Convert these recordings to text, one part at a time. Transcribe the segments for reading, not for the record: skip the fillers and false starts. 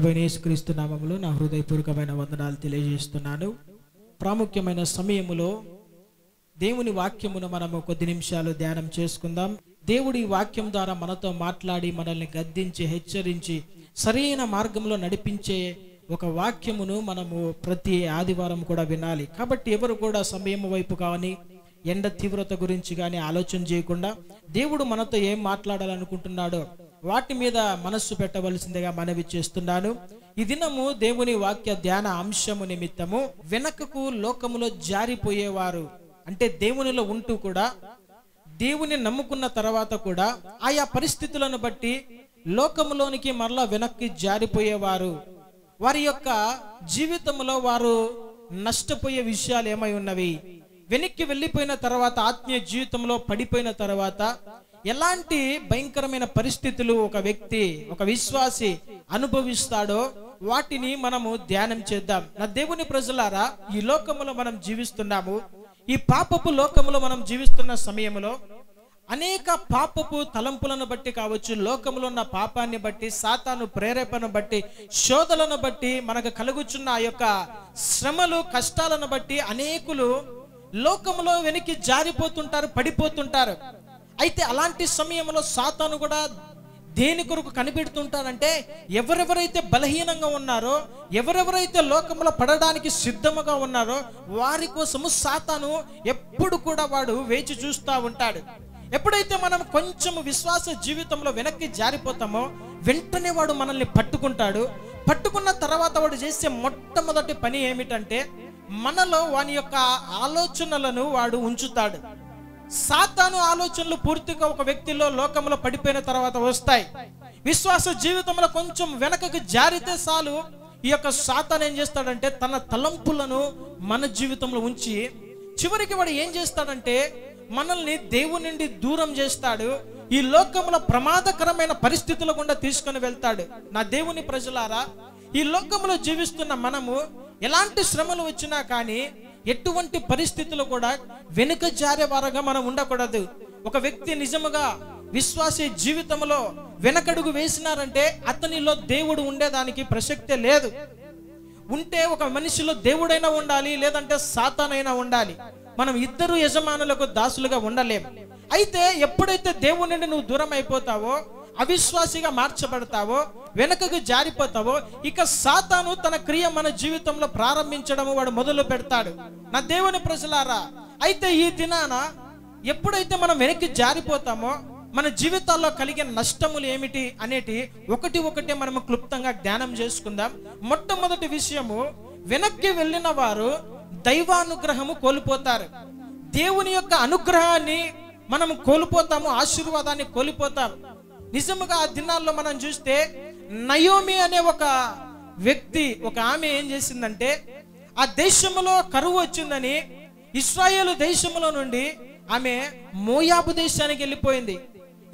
ప్రభువైన యేసుక్రీస్తు నామములో నా హృదయపూర్వకమైన వందనాలు తెలియజేస్తున్నాను. ప్రాముఖ్యమైన సమయములో దేవుని వాక్యమును మనము కొద్ది నిమిషాలు ధ్యానం చేసుకుందాం. దేవుడి వాక్యం ద్వారా మనతో మాట్లాడి మనల్ని గద్దించి హెచ్చరించి సరైన మార్గంలో నడిపించే ఒక వాక్యమును మనము ప్రతి ఆదివారం కూడా వినాలి. కాబట్టి ఎవరు కూడా సమయం వైపు కానీ ఎండ తీవ్రత గురించి కానీ ఆలోచన చేయకుండా దేవుడు మనతో ఏం మాట్లాడాలనుకుంటున్నాడో వాటి మీద మనస్సు పెట్టవలసిందిగా మనవి చేస్తున్నాను. ఈ దినము దేవుని వాక్య ధ్యాన అంశము నిమిత్తము వెనకకు లోకములో జారిపోయేవారు, అంటే దేవునిలో ఉంటూ కూడా దేవుని నమ్ముకున్న తర్వాత కూడా ఆయా పరిస్థితులను బట్టి లోకములోనికి మరలా వెనక్కి జారిపోయేవారు, వారి యొక్క జీవితంలో వారు నష్టపోయే విషయాలు ఏమై ఉన్నవి, వెనక్కి వెళ్ళిపోయిన తర్వాత ఆత్మీయ జీవితంలో పడిపోయిన తర్వాత ఎలాంటి భయంకరమైన పరిస్థితులు ఒక వ్యక్తి, ఒక విశ్వాసి అనుభవిస్తాడో వాటిని మనము ధ్యానం చేద్దాం. నా దేవుని ప్రజలారా, ఈ లోకములో మనం జీవిస్తున్నాము. ఈ పాపపు లోకములో మనం జీవిస్తున్న సమయంలో అనేక పాపపు తలంపులను బట్టి కావచ్చు, లోకములో ఉన్న పాపాన్ని బట్టి, సాతాను ప్రేరేపణ బట్టి, శోధలను బట్టి, మనకు కలుగుచున్న ఆ యొక్క శ్రమలు కష్టాలను బట్టి అనేకులు లోకములో వెనక్కి జారిపోతుంటారు, పడిపోతుంటారు. అయితే అలాంటి సమయంలో సాతాను కూడా దేని కొరకు కనిపెడుతుంటారంటే, ఎవరెవరైతే బలహీనంగా ఉన్నారో, ఎవరెవరైతే లోకంలో పడడానికి సిద్ధముగా ఉన్నారో వారి కోసము సాతాను ఎప్పుడు కూడా వాడు వేచి చూస్తూ ఉంటాడు. ఎప్పుడైతే మనం కొంచెం విశ్వాస జీవితంలో వెనక్కి జారిపోతామో వెంటనే వాడు మనల్ని పట్టుకుంటాడు. పట్టుకున్న తర్వాత వాడు చేసే మొట్టమొదటి పని ఏమిటంటే, మనలో వాని యొక్క ఆలోచనలను వాడు ఉంచుతాడు. సాతాను ఆలోచనలు పూర్తిగా ఒక వ్యక్తిలో లోకంలో పడిపోయిన తర్వాత వస్తాయి. విశ్వాస జీవితంలో కొంచెం వెనకకు జారితే చాలు, ఈ యొక్క సాతాను ఏం చేస్తాడంటే తన తలంపులను మన జీవితంలో ఉంచి చివరికి వాడు ఏం చేస్తాడంటే మనల్ని దేవుని నుండి దూరం చేస్తాడు. ఈ లోకంలో ప్రమాదకరమైన పరిస్థితుల గుండా తీసుకొని వెళ్తాడు. నా దేవుని ప్రజలారా, ఈ లోకంలో జీవిస్తున్న మనము ఎలాంటి శ్రమలు వచ్చినా కానీ ఎటువంటి పరిస్థితులు కూడా వెనుక జారే వారుగా మనం ఉండకూడదు. ఒక వ్యక్తి నిజముగా విశ్వాసీ జీవితంలో వెనకడుగు వేసినారంటే అతనిలో దేవుడు ఉండేదానికి ప్రసక్తే లేదు. ఉంటే ఒక మనిషిలో దేవుడైనా ఉండాలి, లేదంటే సాతానైనా ఉండాలి. మనం ఇద్దరు యజమానులకు దాసులుగా ఉండలేము. అయితే ఎప్పుడైతే దేవుని నుండి నువ్వు దూరం అయిపోతావో, అవిశ్వాసిగా మార్చబడతావో, వెనకకు జారిపోతావో, ఇక సాతాను తన క్రియ మన జీవితంలో ప్రారంభించడం వాడు మొదలు పెడతాడు. నా దేవుని ప్రజలారా, అయితే ఈ దినాన ఎప్పుడైతే మనం వెనక్కి జారిపోతామో మన జీవితాల్లో కలిగే నష్టములు ఏమిటి అనేటి ఒకటి మనము క్లుప్తంగా ధ్యానం చేసుకుందాం. మొట్టమొదటి విషయము, వెనక్కి వెళ్ళిన వారు దైవానుగ్రహము కోల్పోతారు. దేవుని యొక్క అనుగ్రహాన్ని మనం కోల్పోతాము, ఆశీర్వాదాన్ని కోల్పోతాం. నిజముగా ఆ దినాల్లో మనం చూస్తే నయోమి అనే ఒక వ్యక్తి, ఒక ఆమె ఏం చేసిందంటే, ఆ దేశంలో కరువు వచ్చిందని ఇశ్రాయేలు దేశంలో నుండి ఆమె మోయాబు దేశానికి వెళ్ళిపోయింది.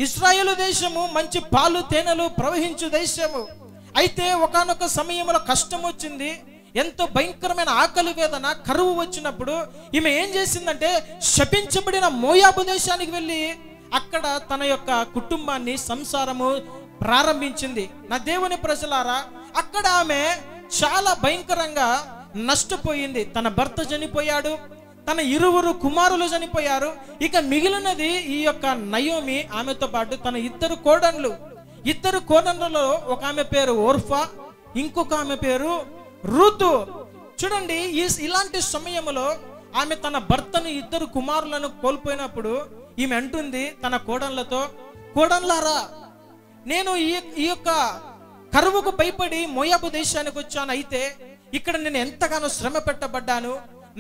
ఇశ్రాయేలు దేశము మంచి పాలు తేనెలు ప్రవహించు దేశము. అయితే ఒకానొక సమయంలో కష్టం వచ్చింది, ఎంతో భయంకరమైన ఆకలి వేదన, కరువు వచ్చినప్పుడు ఈమె ఏం చేసిందంటే శపించబడిన మోయాబు దేశానికి వెళ్ళి అక్కడ తన యొక్క కుటుంబాన్ని, సంసారము ప్రారంభించింది. నా దేవుని ప్రజలారా, అక్కడ ఆమె చాలా భయంకరంగా నష్టపోయింది. తన భర్త చనిపోయాడు, తన 2 కుమారులు చనిపోయారు. ఇక మిగిలినది ఈ యొక్క నయోమి, ఆమెతో పాటు తన 2 కోడన్లు. 2 కోడన్లలో ఒక ఆమె పేరు ఓర్ఫా, ఇంకొక ఆమె పేరు రూతు. చూడండి, ఇలాంటి సమయంలో ఆమె తన భర్తను, 2 కుమారులను కోల్పోయినప్పుడు ఈమె అంటుంది తన కోడన్లతో, కోడన్లారా, నేను ఈ యొక్క కరువుకు భయపడి మోయాబు దేశానికి వచ్చాను. అయితే ఇక్కడ నేను ఎంతగానో శ్రమ పెట్టబడ్డాను.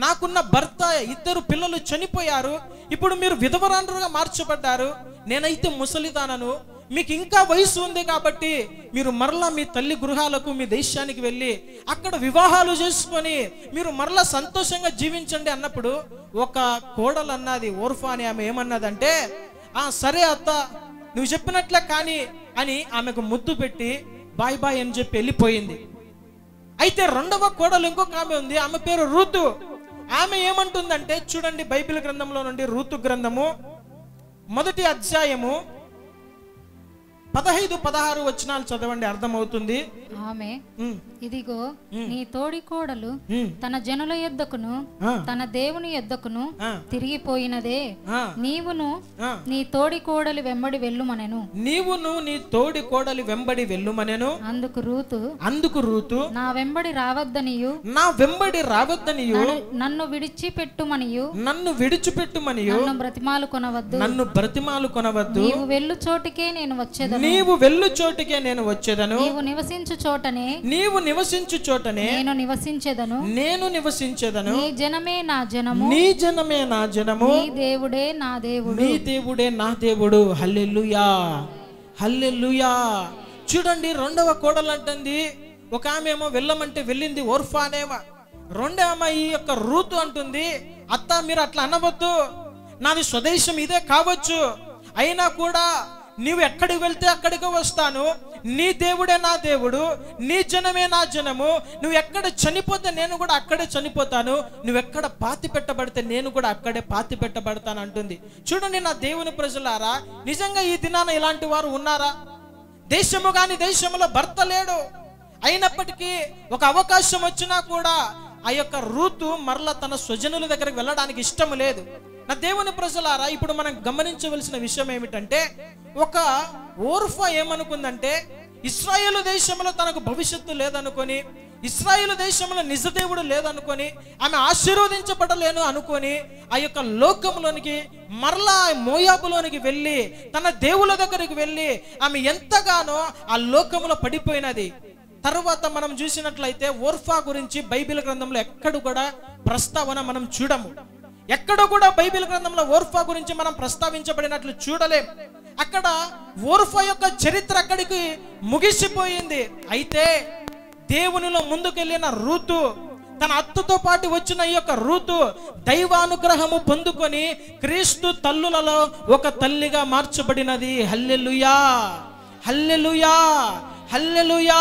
నాకున్న భర్త, 2 పిల్లలు చనిపోయారు. ఇప్పుడు మీరు విధవరాండ్రుగా మార్చబడ్డారు. నేనైతే ముసలిదానను. మీకు ఇంకా వయసు ఉంది కాబట్టి మీరు మరలా మీ తల్లి గృహాలకు, మీ దేశానికి వెళ్ళి అక్కడ వివాహాలు చేసుకొని మీరు మరలా సంతోషంగా జీవించండి అన్నప్పుడు ఒక కోడలు అన్నది, ఓర్ఫా అని ఆమె ఏమన్నదంటే, సరే అత్త, నువ్వు చెప్పినట్లే కానీ అని ఆమెకు ముద్దు పెట్టి బాయ్ బాయ్ అని చెప్పి వెళ్ళిపోయింది. అయితే 2వ కోడలు ఇంకొక ఆమె ఉంది, ఆమె పేరు రూతు. ఆమె ఏమంటుందంటే, చూడండి బైబిల్ గ్రంథంలో నుండి రూతు గ్రంథము 1వ అధ్యాయము 15-16 వచనాలు చదవండి, అర్థమవుతుంది. ఆమె, ఇదిగో నీ తోడి కోడలు తన జనుల యొద్దకును తన దేవుని యొద్దకును తిరిగిపోయినదే, నీవును నీ తోడి కోడలి వెంబడి వెళ్ళుమనెను. నీవును నీ తోడి కోడలి వెంబడి వెళ్ళుమనెను. అందుకు రూతు నా వెంబడి రావద్దనియు నన్ను విడిచిపెట్టుమనియు నన్ను బ్రతిమాలు కొనవద్దు, నీవు వెళ్ళు చోటికే నేను వచ్చేదను, నేను వచ్చేదను, నీవు నివసించు చోటనే నేను నివసించెదను, నీ జనమే నా జనము, నీ దేవుడే నా దేవుడు. హల్లెలూయా, హల్లెలూయా. చూడండి, రెండవ కోడలు అంటుంది, ఒక ఆమె ఏమో వెళ్ళమంటే వెళ్ళింది, ఓర్ఫా అనేమో. రెండో ఆమె ఈ యొక్క రూతు అంటుంది, అత్త మీరు అట్లా అనవద్దు, నాది స్వదేశం ఇదే కావచ్చు, అయినా కూడా నీవు ఎక్కడికి వెళ్తే అక్కడికి వస్తాను, నీ దేవుడే నా దేవుడు, నీ జనమే నా జనము, నువ్వు ఎక్కడ చనిపోతే నేను కూడా అక్కడే చనిపోతాను, నువ్వెక్కడ పాతి పెట్టబడితే నేను కూడా అక్కడే పాతి పెట్టబడతాను అంటుంది. చూడండి నా దేవుని ప్రజలారా, నిజంగా ఈ దినాన ఇలాంటి వారు ఉన్నారా? దేశము కాని దేశంలో భర్త లేడు, అయినప్పటికీ ఒక అవకాశం వచ్చినా కూడా ఆ యొక్క రూతు మరలా తన స్వజనుల దగ్గరికి వెళ్ళడానికి ఇష్టం లేదు. నా దేవుని ప్రజలారా, ఇప్పుడు మనం గమనించవలసిన విషయం ఏమిటంటే, ఒక ఓర్ఫా ఏమనుకుందంటే, ఇశ్రాయేలు దేశంలో తనకు భవిష్యత్తు లేదనుకొని, ఇశ్రాయేలు దేశంలో నిజదేవుడు లేదనుకొని, ఆమె ఆశీర్వదించబడలేను అనుకొని ఆ యొక్క లోకంలోనికి మరలా మోయాబులోనికి వెళ్ళి తన దేవుల దగ్గరికి వెళ్ళి ఆమె ఎంతగానో ఆ లోకంలో పడిపోయినది. తర్వాత మనం చూసినట్లయితే ఓర్ఫా గురించి బైబిల్ గ్రంథంలో ఎక్కడ కూడా ప్రస్తావన మనం చూడము. ఎక్కడ కూడా బైబిల్ గ్రంథంలో ఓర్ఫా గురించి మనం ప్రస్తావించబడినట్లు చూడలేం. అక్కడ ఓర్ఫా యొక్క చరిత్ర అక్కడికి ముగిసిపోయింది. అయితే దేవునిలో ముందుకెళ్ళిన రూతు, తన అత్తతో పాటు వచ్చిన ఈ యొక్క రూతు దైవానుగ్రహము పొందుకొని క్రీస్తు తల్లులలో ఒక తల్లిగా మార్చబడినది. హల్లెలూయా, హల్లెలూయా, హల్లెలూయా.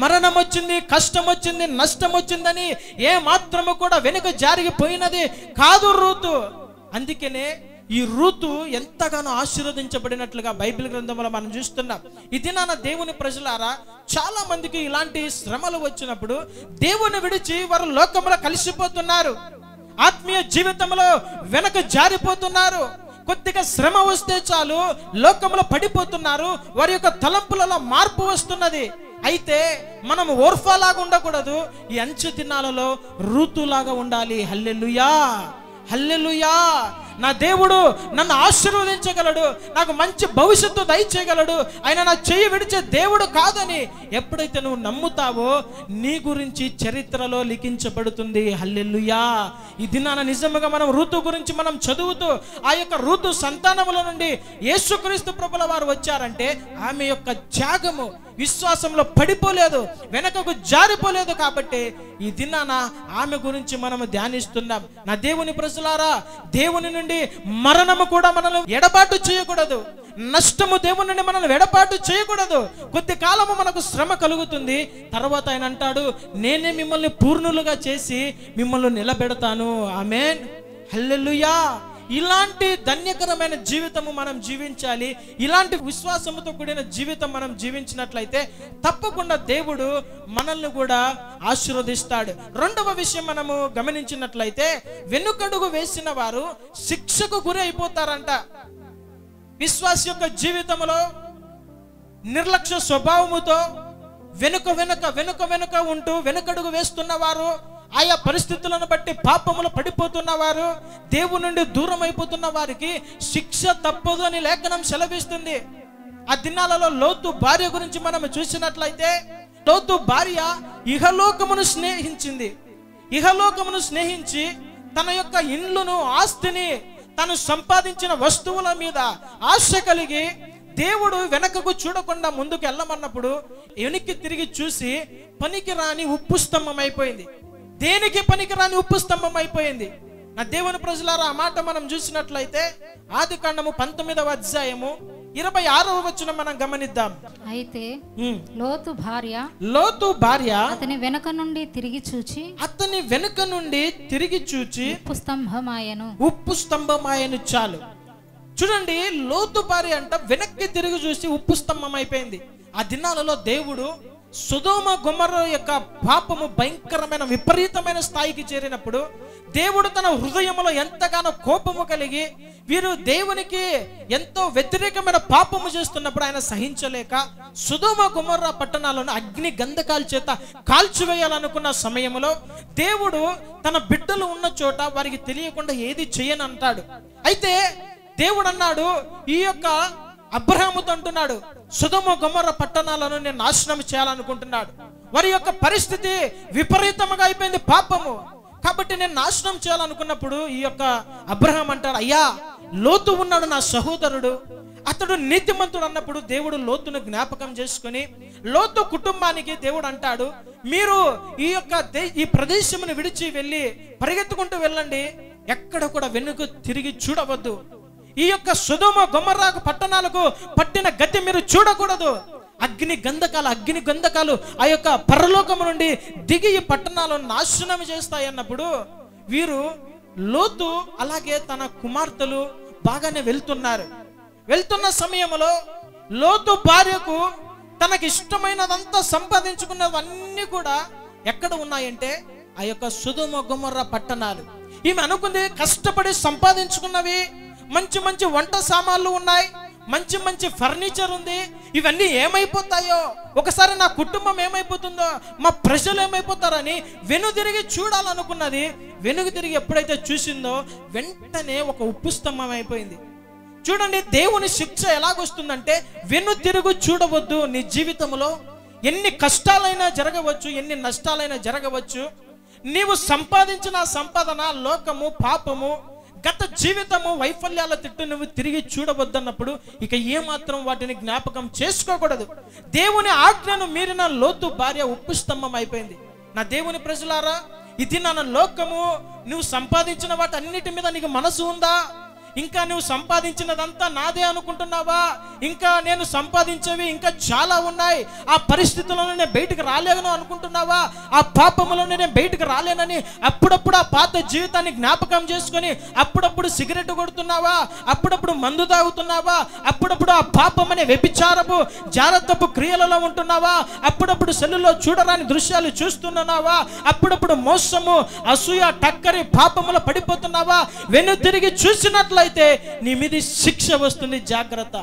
మరణం వచ్చింది, కష్టం వచ్చింది, నష్టం వచ్చిందని ఏ మాత్రము కూడా వెనుక జారిపోయినది కాదు రూతు. అందుకనే ఈ రూతు ఎంతగానో ఆశీర్వదించబడినట్లుగా బైబిల్ గ్రంథంలో మనం చూస్తున్నాం. ఇది నా దేవుని ప్రజలారా, చాలా మందికి ఇలాంటి శ్రమలు వచ్చినప్పుడు దేవుని విడిచి వారు లోకంలో కలిసిపోతున్నారు, ఆత్మీయ జీవితంలో వెనక జారిపోతున్నారు. కొద్దిగా శ్రమ వస్తే చాలు లోకంలో పడిపోతున్నారు, వారి యొక్క తలంపులలో మార్పు వస్తున్నది. అయితే మనం ఓర్ఫాలాగా ఉండకూడదు, ఈ అంచె దినాలలో రూతులాగా ఉండాలి. హల్లెలూయా, హల్లెలూయా. నా దేవుడు నన్ను ఆశీర్వదించగలడు, నాకు మంచి భవిష్యత్తు దయచేయగలడు, ఆయన నా చెయ్యి విడిచే దేవుడు కాదని ఎప్పుడైతే నువ్వు నమ్ముతావో నీ గురించి చరిత్రలో లిఖించబడుతుంది. హల్లెలూయా. ఈ దినాన నిజంగా మనం రూతు గురించి మనం చదువుతూ ఆ యొక్క రూతు సంతానముల నుండి యేసుక్రీస్తు ప్రభుల వారు వచ్చారంటే ఆమె యొక్క త్యాగము విశ్వాసంలో పడిపోలేదు, వెనకకు జారిపోలేదు. కాబట్టి ఈ దినాన ఆమె గురించి మనము ధ్యానిస్తున్నాం. నా దేవుని ప్రజలారా, దేవుని నుండి మరణము కూడా మనల్ని ఎడబాటు చేయకూడదు, నష్టము దేవుని నుండి మనల్ని ఎడబాటు చేయకూడదు. కొద్ది కాలము మనకు శ్రమ కలుగుతుంది, తర్వాత ఆయన అంటాడు, నేనే మిమ్మల్ని పూర్ణులుగా చేసి మిమ్మల్ని నిలబెడతాను. ఆమేన్, హల్లెలూయా. ఇలాంటి ధన్యకరమైన జీవితము మనం జీవించాలి. ఇలాంటి విశ్వాసముతో కూడిన జీవితం మనం జీవించినట్లయితే తప్పకుండా దేవుడు మనల్ని కూడా ఆశీర్వదిస్తాడు. రెండవ విషయం మనము గమనించినట్లయితే, వెనుకడుగు వేసిన వారు శిక్షకు గురి అయిపోతారంట. విశ్వాస యొక్క జీవితంలో నిర్లక్ష్య స్వభావముతో వెనుక ఉంటూ వెనుకడుగు వేస్తున్న వారు, ఆయా పరిస్థితులను బట్టి పాపములు పడిపోతున్న వారు, దేవుని నుండి దూరం అయిపోతున్న వారికి శిక్ష తప్పదు అని లేఖనం సెలవిస్తుంది. ఆ దినాలలో లోతు భార్య గురించి మనం చూసినట్లయితే, లోతు భార్య ఇహలోకమును స్నేహించి తన యొక్క ఇండ్లును, ఆస్తిని, తను సంపాదించిన వస్తువుల మీద ఆశ కలిగి దేవుడు వెనకకు చూడకుండా ముందుకు వెళ్ళమన్నప్పుడు వెనక్కి తిరిగి చూసి పనికిరాని ఉప్పు స్తంభం అయిపోయింది. దేనికి పనికిరాని ఉప్పు స్తంభం అయిపోయింది. నా దేవుని ప్రజలారా, ఆ మాట మనం చూసినట్లయితే ఆదికాండము 19వ అధ్యాయము 26వ వచనం మనం గమనిద్దాం. అయితే లోతు భార్య అతని వెనుక నుండి తిరిగి చూచి ఉప్పు స్తంభమాయను. చాలు చూడండి, లోతు భార్య అంట వెనక్కి తిరిగి చూసి ఉప్పు స్తంభం అయిపోయింది. ఆ దినాలలో దేవుడు సొదొమ గొమొర్ర యొక్క పాపము భయంకరమైన విపరీతమైన స్థాయికి చేరినప్పుడు దేవుడు తన హృదయంలో ఎంతగానో కోపము కలిగి వీరు దేవునికి ఎంతో వ్యతిరేకమైన పాపము చేస్తున్నప్పుడు ఆయన సహించలేక సొదొమ గొమొర్ర పట్టణాలను అగ్ని గంధకాల చేత కాల్చివేయాలనుకున్న సమయంలో దేవుడు తన బిడ్డలు ఉన్న చోట వారికి తెలియకుండా ఏది చేయను అంటాడు. అయితే దేవుడు అన్నాడు, ఈ యొక్క అబ్రహాముతో అంటున్నాడు, సొదొమ గొమొర్ర పట్టణాలను నేను నాశనం చేయాలనుకుంటున్నాడు. వారి యొక్క పరిస్థితి విపరీతంగా అయిపోయింది, పాపము. కాబట్టి నేను నాశనం చేయాలనుకున్నప్పుడు ఈ యొక్క అబ్రహాం అంటాడు, అయ్యా లోతు ఉన్నాడు నా సహోదరుడు, అతడు నీతిమంతుడు అన్నప్పుడు దేవుడు లోతును జ్ఞాపకం చేసుకుని లోతు కుటుంబానికి దేవుడు అంటాడు, మీరు ఈ ప్రదేశమును విడిచి వెళ్ళి పరిగెత్తుకుంటూ వెళ్ళండి, ఎక్కడ కూడా వెనుక తిరిగి చూడవద్దు. ఈ యొక్క సొదొమ గొమొర్ర పట్టణాలకు పట్టిన గతి మీరు చూడకూడదు. అగ్ని గంధకాలు ఆ యొక్క పరలోకము నుండి దిగి ఈ పట్టణాలను నాశనం చేస్తాయి అన్నప్పుడు వీరు లోతు అలాగే తన కుమార్తెలు బాగానే వెళ్తున్న సమయంలో లోతు భార్యకు తనకి ఇష్టమైనదంతా సంపాదించుకున్నవన్నీ కూడా ఎక్కడ ఉన్నాయంటే ఆ యొక్క సొదొమ గొమొర్ర పట్టణాలు. ఈమె అనుకుంది, కష్టపడి సంపాదించుకున్నవి, మంచి మంచి వంట సామాన్లు ఉన్నాయి, మంచి మంచి ఫర్నిచర్ ఉంది, ఇవన్నీ ఏమైపోతాయో, ఒకసారి నా కుటుంబం ఏమైపోతుందో, మా ప్రజలు ఏమైపోతారని వెనుదిరిగి చూడాలనుకున్నది. వెనుదిరిగి ఎప్పుడైతే చూసిందో వెంటనే ఒక ఉప్పు స్తంభం అయిపోయింది. చూడండి, దేవుని శిక్ష ఎలాగొస్తుందంటే వెనుతిరుగు చూడవద్దు. నీ జీవితంలో ఎన్ని కష్టాలైనా జరగవచ్చు, ఎన్ని నష్టాలైనా జరగవచ్చు, నీవు సంపాదించిన సంపాదన, లోకము, పాపము, గత జీవితము, వైఫల్యాల తిట్టు నువ్వు తిరిగి చూడవద్దన్నప్పుడు ఇక ఏమాత్రం వాటిని జ్ఞాపకం చేసుకోకూడదు. దేవుని ఆజ్ఞను మీరిన లోతు భార్య ఉప్పు స్తంభం అయిపోయింది. నా దేవుని ప్రజలారా, ఇది నా లోకము, నువ్వు సంపాదించిన వాటి అన్నిటి మీద నీకు మనసు ఉందా? ఇంకా నువ్వు సంపాదించినదంతా నాదే అనుకుంటున్నావా? ఇంకా నేను సంపాదించేవి ఇంకా చాలా ఉన్నాయి, ఆ పరిస్థితుల్లో నేను బయటకు రాలేను అనుకుంటున్నావా? ఆ పాపములో నేను బయటకు రాలేనని అప్పుడప్పుడు ఆ పాత జీవితాన్ని జ్ఞాపకం చేసుకొని అప్పుడప్పుడు సిగరెట్ కొడుతున్నావా? అప్పుడప్పుడు మందు తాగుతున్నావా? అప్పుడప్పుడు ఆ పాపం అనే వ్యభిచారపు జాగ్రత్తపు క్రియలలో ఉంటున్నావా? అప్పుడప్పుడు సెల్లులో చూడరాని దృశ్యాలు చూస్తున్నావా? అప్పుడప్పుడు మోసము, అసూయ, టక్కరి పాపములో పడిపోతున్నావా? వెను తిరిగి చూసినట్లయితే నీ మీద శిక్ష వస్తుంది, జాగ్రత్త.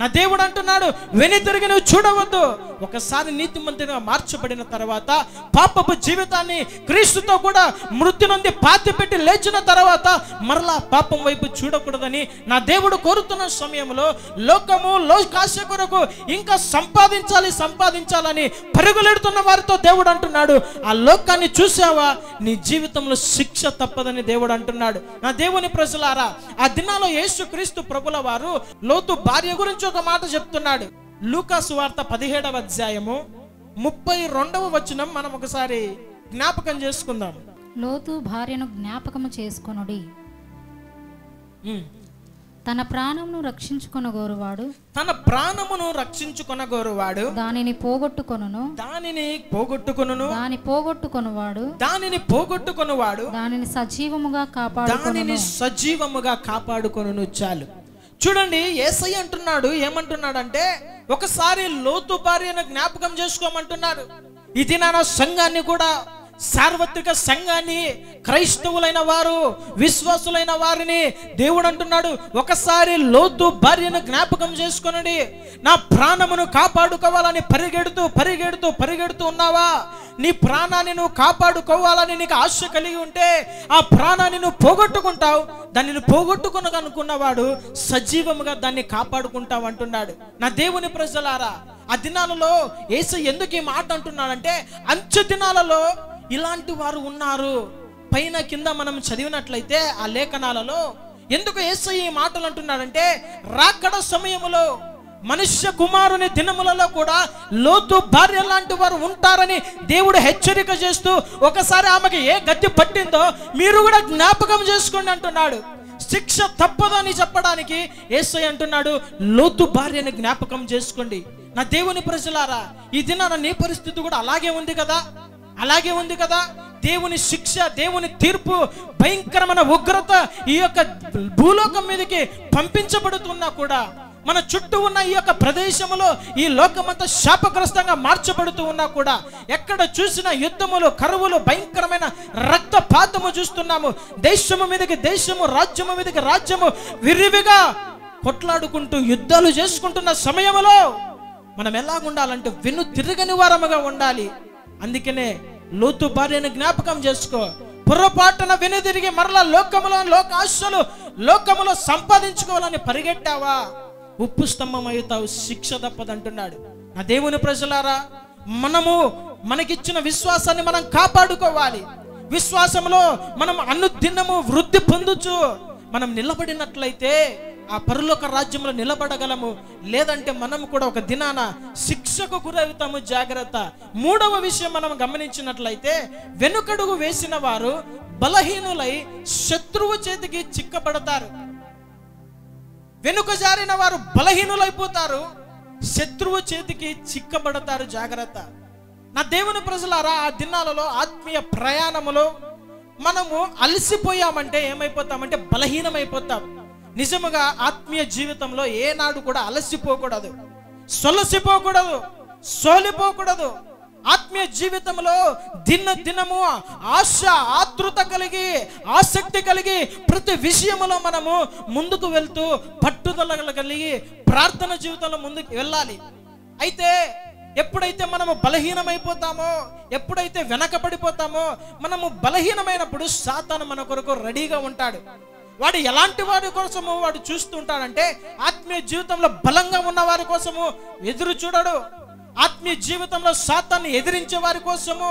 నా దేవుడు అంటున్నాడు, వెనుతిరిగి నువ్వు చూడవద్దు. ఒకసారి నీతిమంతునిగా మార్చబడిన తర్వాత పాపపు జీవితాన్ని క్రీస్తుతో కూడా మృతి నొంది పాతి పెట్టి లేచిన తర్వాత మరలా పాపం వైపు చూడకూడదని నా దేవుడు కోరుతున్న సమయంలో లోకము, లోకాశ కొరకు ఇంకా సంపాదించాలని పరుగులెడుతున్న వారితో దేవుడు అంటున్నాడు, ఆ లోకాన్ని చూసావా, నీ జీవితంలో శిక్ష తప్పదని దేవుడు అంటున్నాడు. నా దేవుని ప్రజలారా, ఆ దినాల్లో యేసుక్రీస్తు ప్రభుల వారు లోతు భార్య గురించి ఒక మాట చెప్తున్నాడు. లూకా సువార్త 17వ అధ్యాయము 32వ వచనం మనం ఒకసారి జ్ఞాపకం చేసుకుందాం. లోతు భార్యను జ్ఞాపకము చేసుకొనుడి, తన ప్రాణమును రక్షించుకొనగోరువాడు దానిని పోగొట్టుకొనును, దానిని సజీవముగా కాపాడుకొనును. చాలు. చూడండి, యేసయ్య అంటున్నాడు, ఏమంటున్నాడంటే ఒకసారి లోతు భార్యను జ్ఞాపకం చేసుకోమంటున్నాడు. ఇది నా సంఘాన్ని కూడా, సార్వత్రిక సంఘాన్ని, క్రైస్తవులైన వారు, విశ్వాసులైన వారిని దేవుడు అంటున్నాడు, ఒకసారి లోతు భార్యను జ్ఞాపకం చేసుకొనండి. నా ప్రాణమును కాపాడుకోవాలని పరిగెడుతూ ఉన్నావా? నీ ప్రాణాన్ని నువ్వు కాపాడుకోవాలని నీకు ఆశ కలిగి ఉంటే ఆ ప్రాణాన్ని నువ్వు పోగొట్టుకుంటావు. దానిని పోగొట్టుకున్నవాడు సజీవముగా దాన్ని కాపాడుకుంటావు అంటున్నాడు. నా దేవుని ప్రజలారా, ఆ దినాలలో యేసయ్య ఎందుకు ఈ మాట అంటున్నాడంటే అంచె దినాలలో ఇలాంటి వారు ఉన్నారు. పైన కింద మనం చదివినట్లయితే ఆ లేఖనాలలో ఎందుకు యేసయ్య ఈ మాటలు అంటున్నాడంటే రాకడ సమయములో మనుష్య కుమారుని దినములలో కూడా లోతు భార్య లాంటి వారు ఉంటారని దేవుడు హెచ్చరిక చేస్తూ ఒకసారి ఆమెకి ఏ గతి పట్టిందో మీరు కూడా జ్ఞాపకం చేసుకోండి అంటున్నాడు. శిక్ష తప్పదని చెప్పడానికి యేసయ్య అంటున్నాడు, లోతు భార్యని జ్ఞాపకం చేసుకోండి. నా దేవుని ప్రజలారా, ఈ దినాన నీ పరిస్థితి కూడా అలాగే ఉంది కదా. దేవుని శిక్ష, దేవుని తీర్పు, భయంకరమైన ఉగ్రత ఈ యొక్క భూలోకం మీదకి పంపించబడుతున్నా కూడా, మన చుట్టూ ఉన్న ఈ యొక్క ప్రదేశంలో ఈ లోకమంతా శాపగ్రస్తంగా మార్చబడుతూ ఉన్నా కూడా, ఎక్కడ చూసిన యుద్ధములు, కరువులు, భయంకరమైన రక్తపాతము చూస్తున్నాము. దేశము మీదకి దేశము, రాజ్యము మీదకి రాజ్యము విరివిగా కొట్లాడుకుంటూ యుద్ధాలు చేసుకుంటున్న సమయంలో మనం ఎలాగుండాలంటే వెను తిరగని వారముగా ఉండాలి. అందుకనే లోతు భార్యను జ్ఞాపకం చేసుకో. పొరపాటున వెనుదిరిగి మరలా లోకములో, లోక ఆశలు, లోకములో సంపాదించుకోవాలని పరిగెట్టావా, ఉప్పు స్తంభం అవుతావు, శిక్ష తప్పదంటున్నాడు. నా దేవుని ప్రజలారా, మనకిచ్చిన విశ్వాసాన్ని మనం కాపాడుకోవాలి. విశ్వాసంలో మనం అనుదినము వృద్ధి పొందుచు మనం నిలబడినట్లయితే ఆ పరలోక రాజ్యంలో నిలబడగలము. లేదంటే మనం కూడా ఒక దినాన శిక్షకు గురవుతాము. జాగ్రత్త. మూడవ విషయం మనం గమనించినట్లయితే, వెనుకడుగు వేసిన వారు బలహీనులై శత్రువు చేతికి చిక్కబడతారు. వెనుక జారిన వారు బలహీనులైపోతారు, శత్రువు చేతికి చిక్కబడతారు. జాగ్రత్త. నా దేవుని ప్రజలారా, ఆ దినాలలో ఆత్మీయ ప్రయాణములో మనము అలసిపోయామంటే ఏమైపోతామంటే బలహీనమైపోతాం. నిజముగా ఆత్మీయ జీవితంలో ఏనాడు కూడా అలసిపోకూడదు, సొలసిపోకూడదు, సోలిపోకూడదు. ఆత్మీయ జీవితంలో దినము ఆశ, ఆతృత కలిగి, ఆసక్తి కలిగి ప్రతి విషయంలో మనము ముందుకు వెళ్తూ పట్టుదల కలిగి ప్రార్థన జీవితంలో ముందుకు వెళ్ళాలి. అయితే ఎప్పుడైతే మనము బలహీనమైపోతామో, ఎప్పుడైతే వెనకబడిపోతామో, మనము బలహీనమైనప్పుడు సాతాను మన కొరకు రెడీగా ఉంటాడు. వాడు ఎలాంటి వారి కోసము వాడు చూస్తుంటాడంటే, ఆత్మీయ జీవితంలో బలంగా ఉన్న వారి కోసము ఎదురు చూడడు. ఆత్మీయ జీవితంలో సాతాన్ని ఎదిరించే వారి కోసము,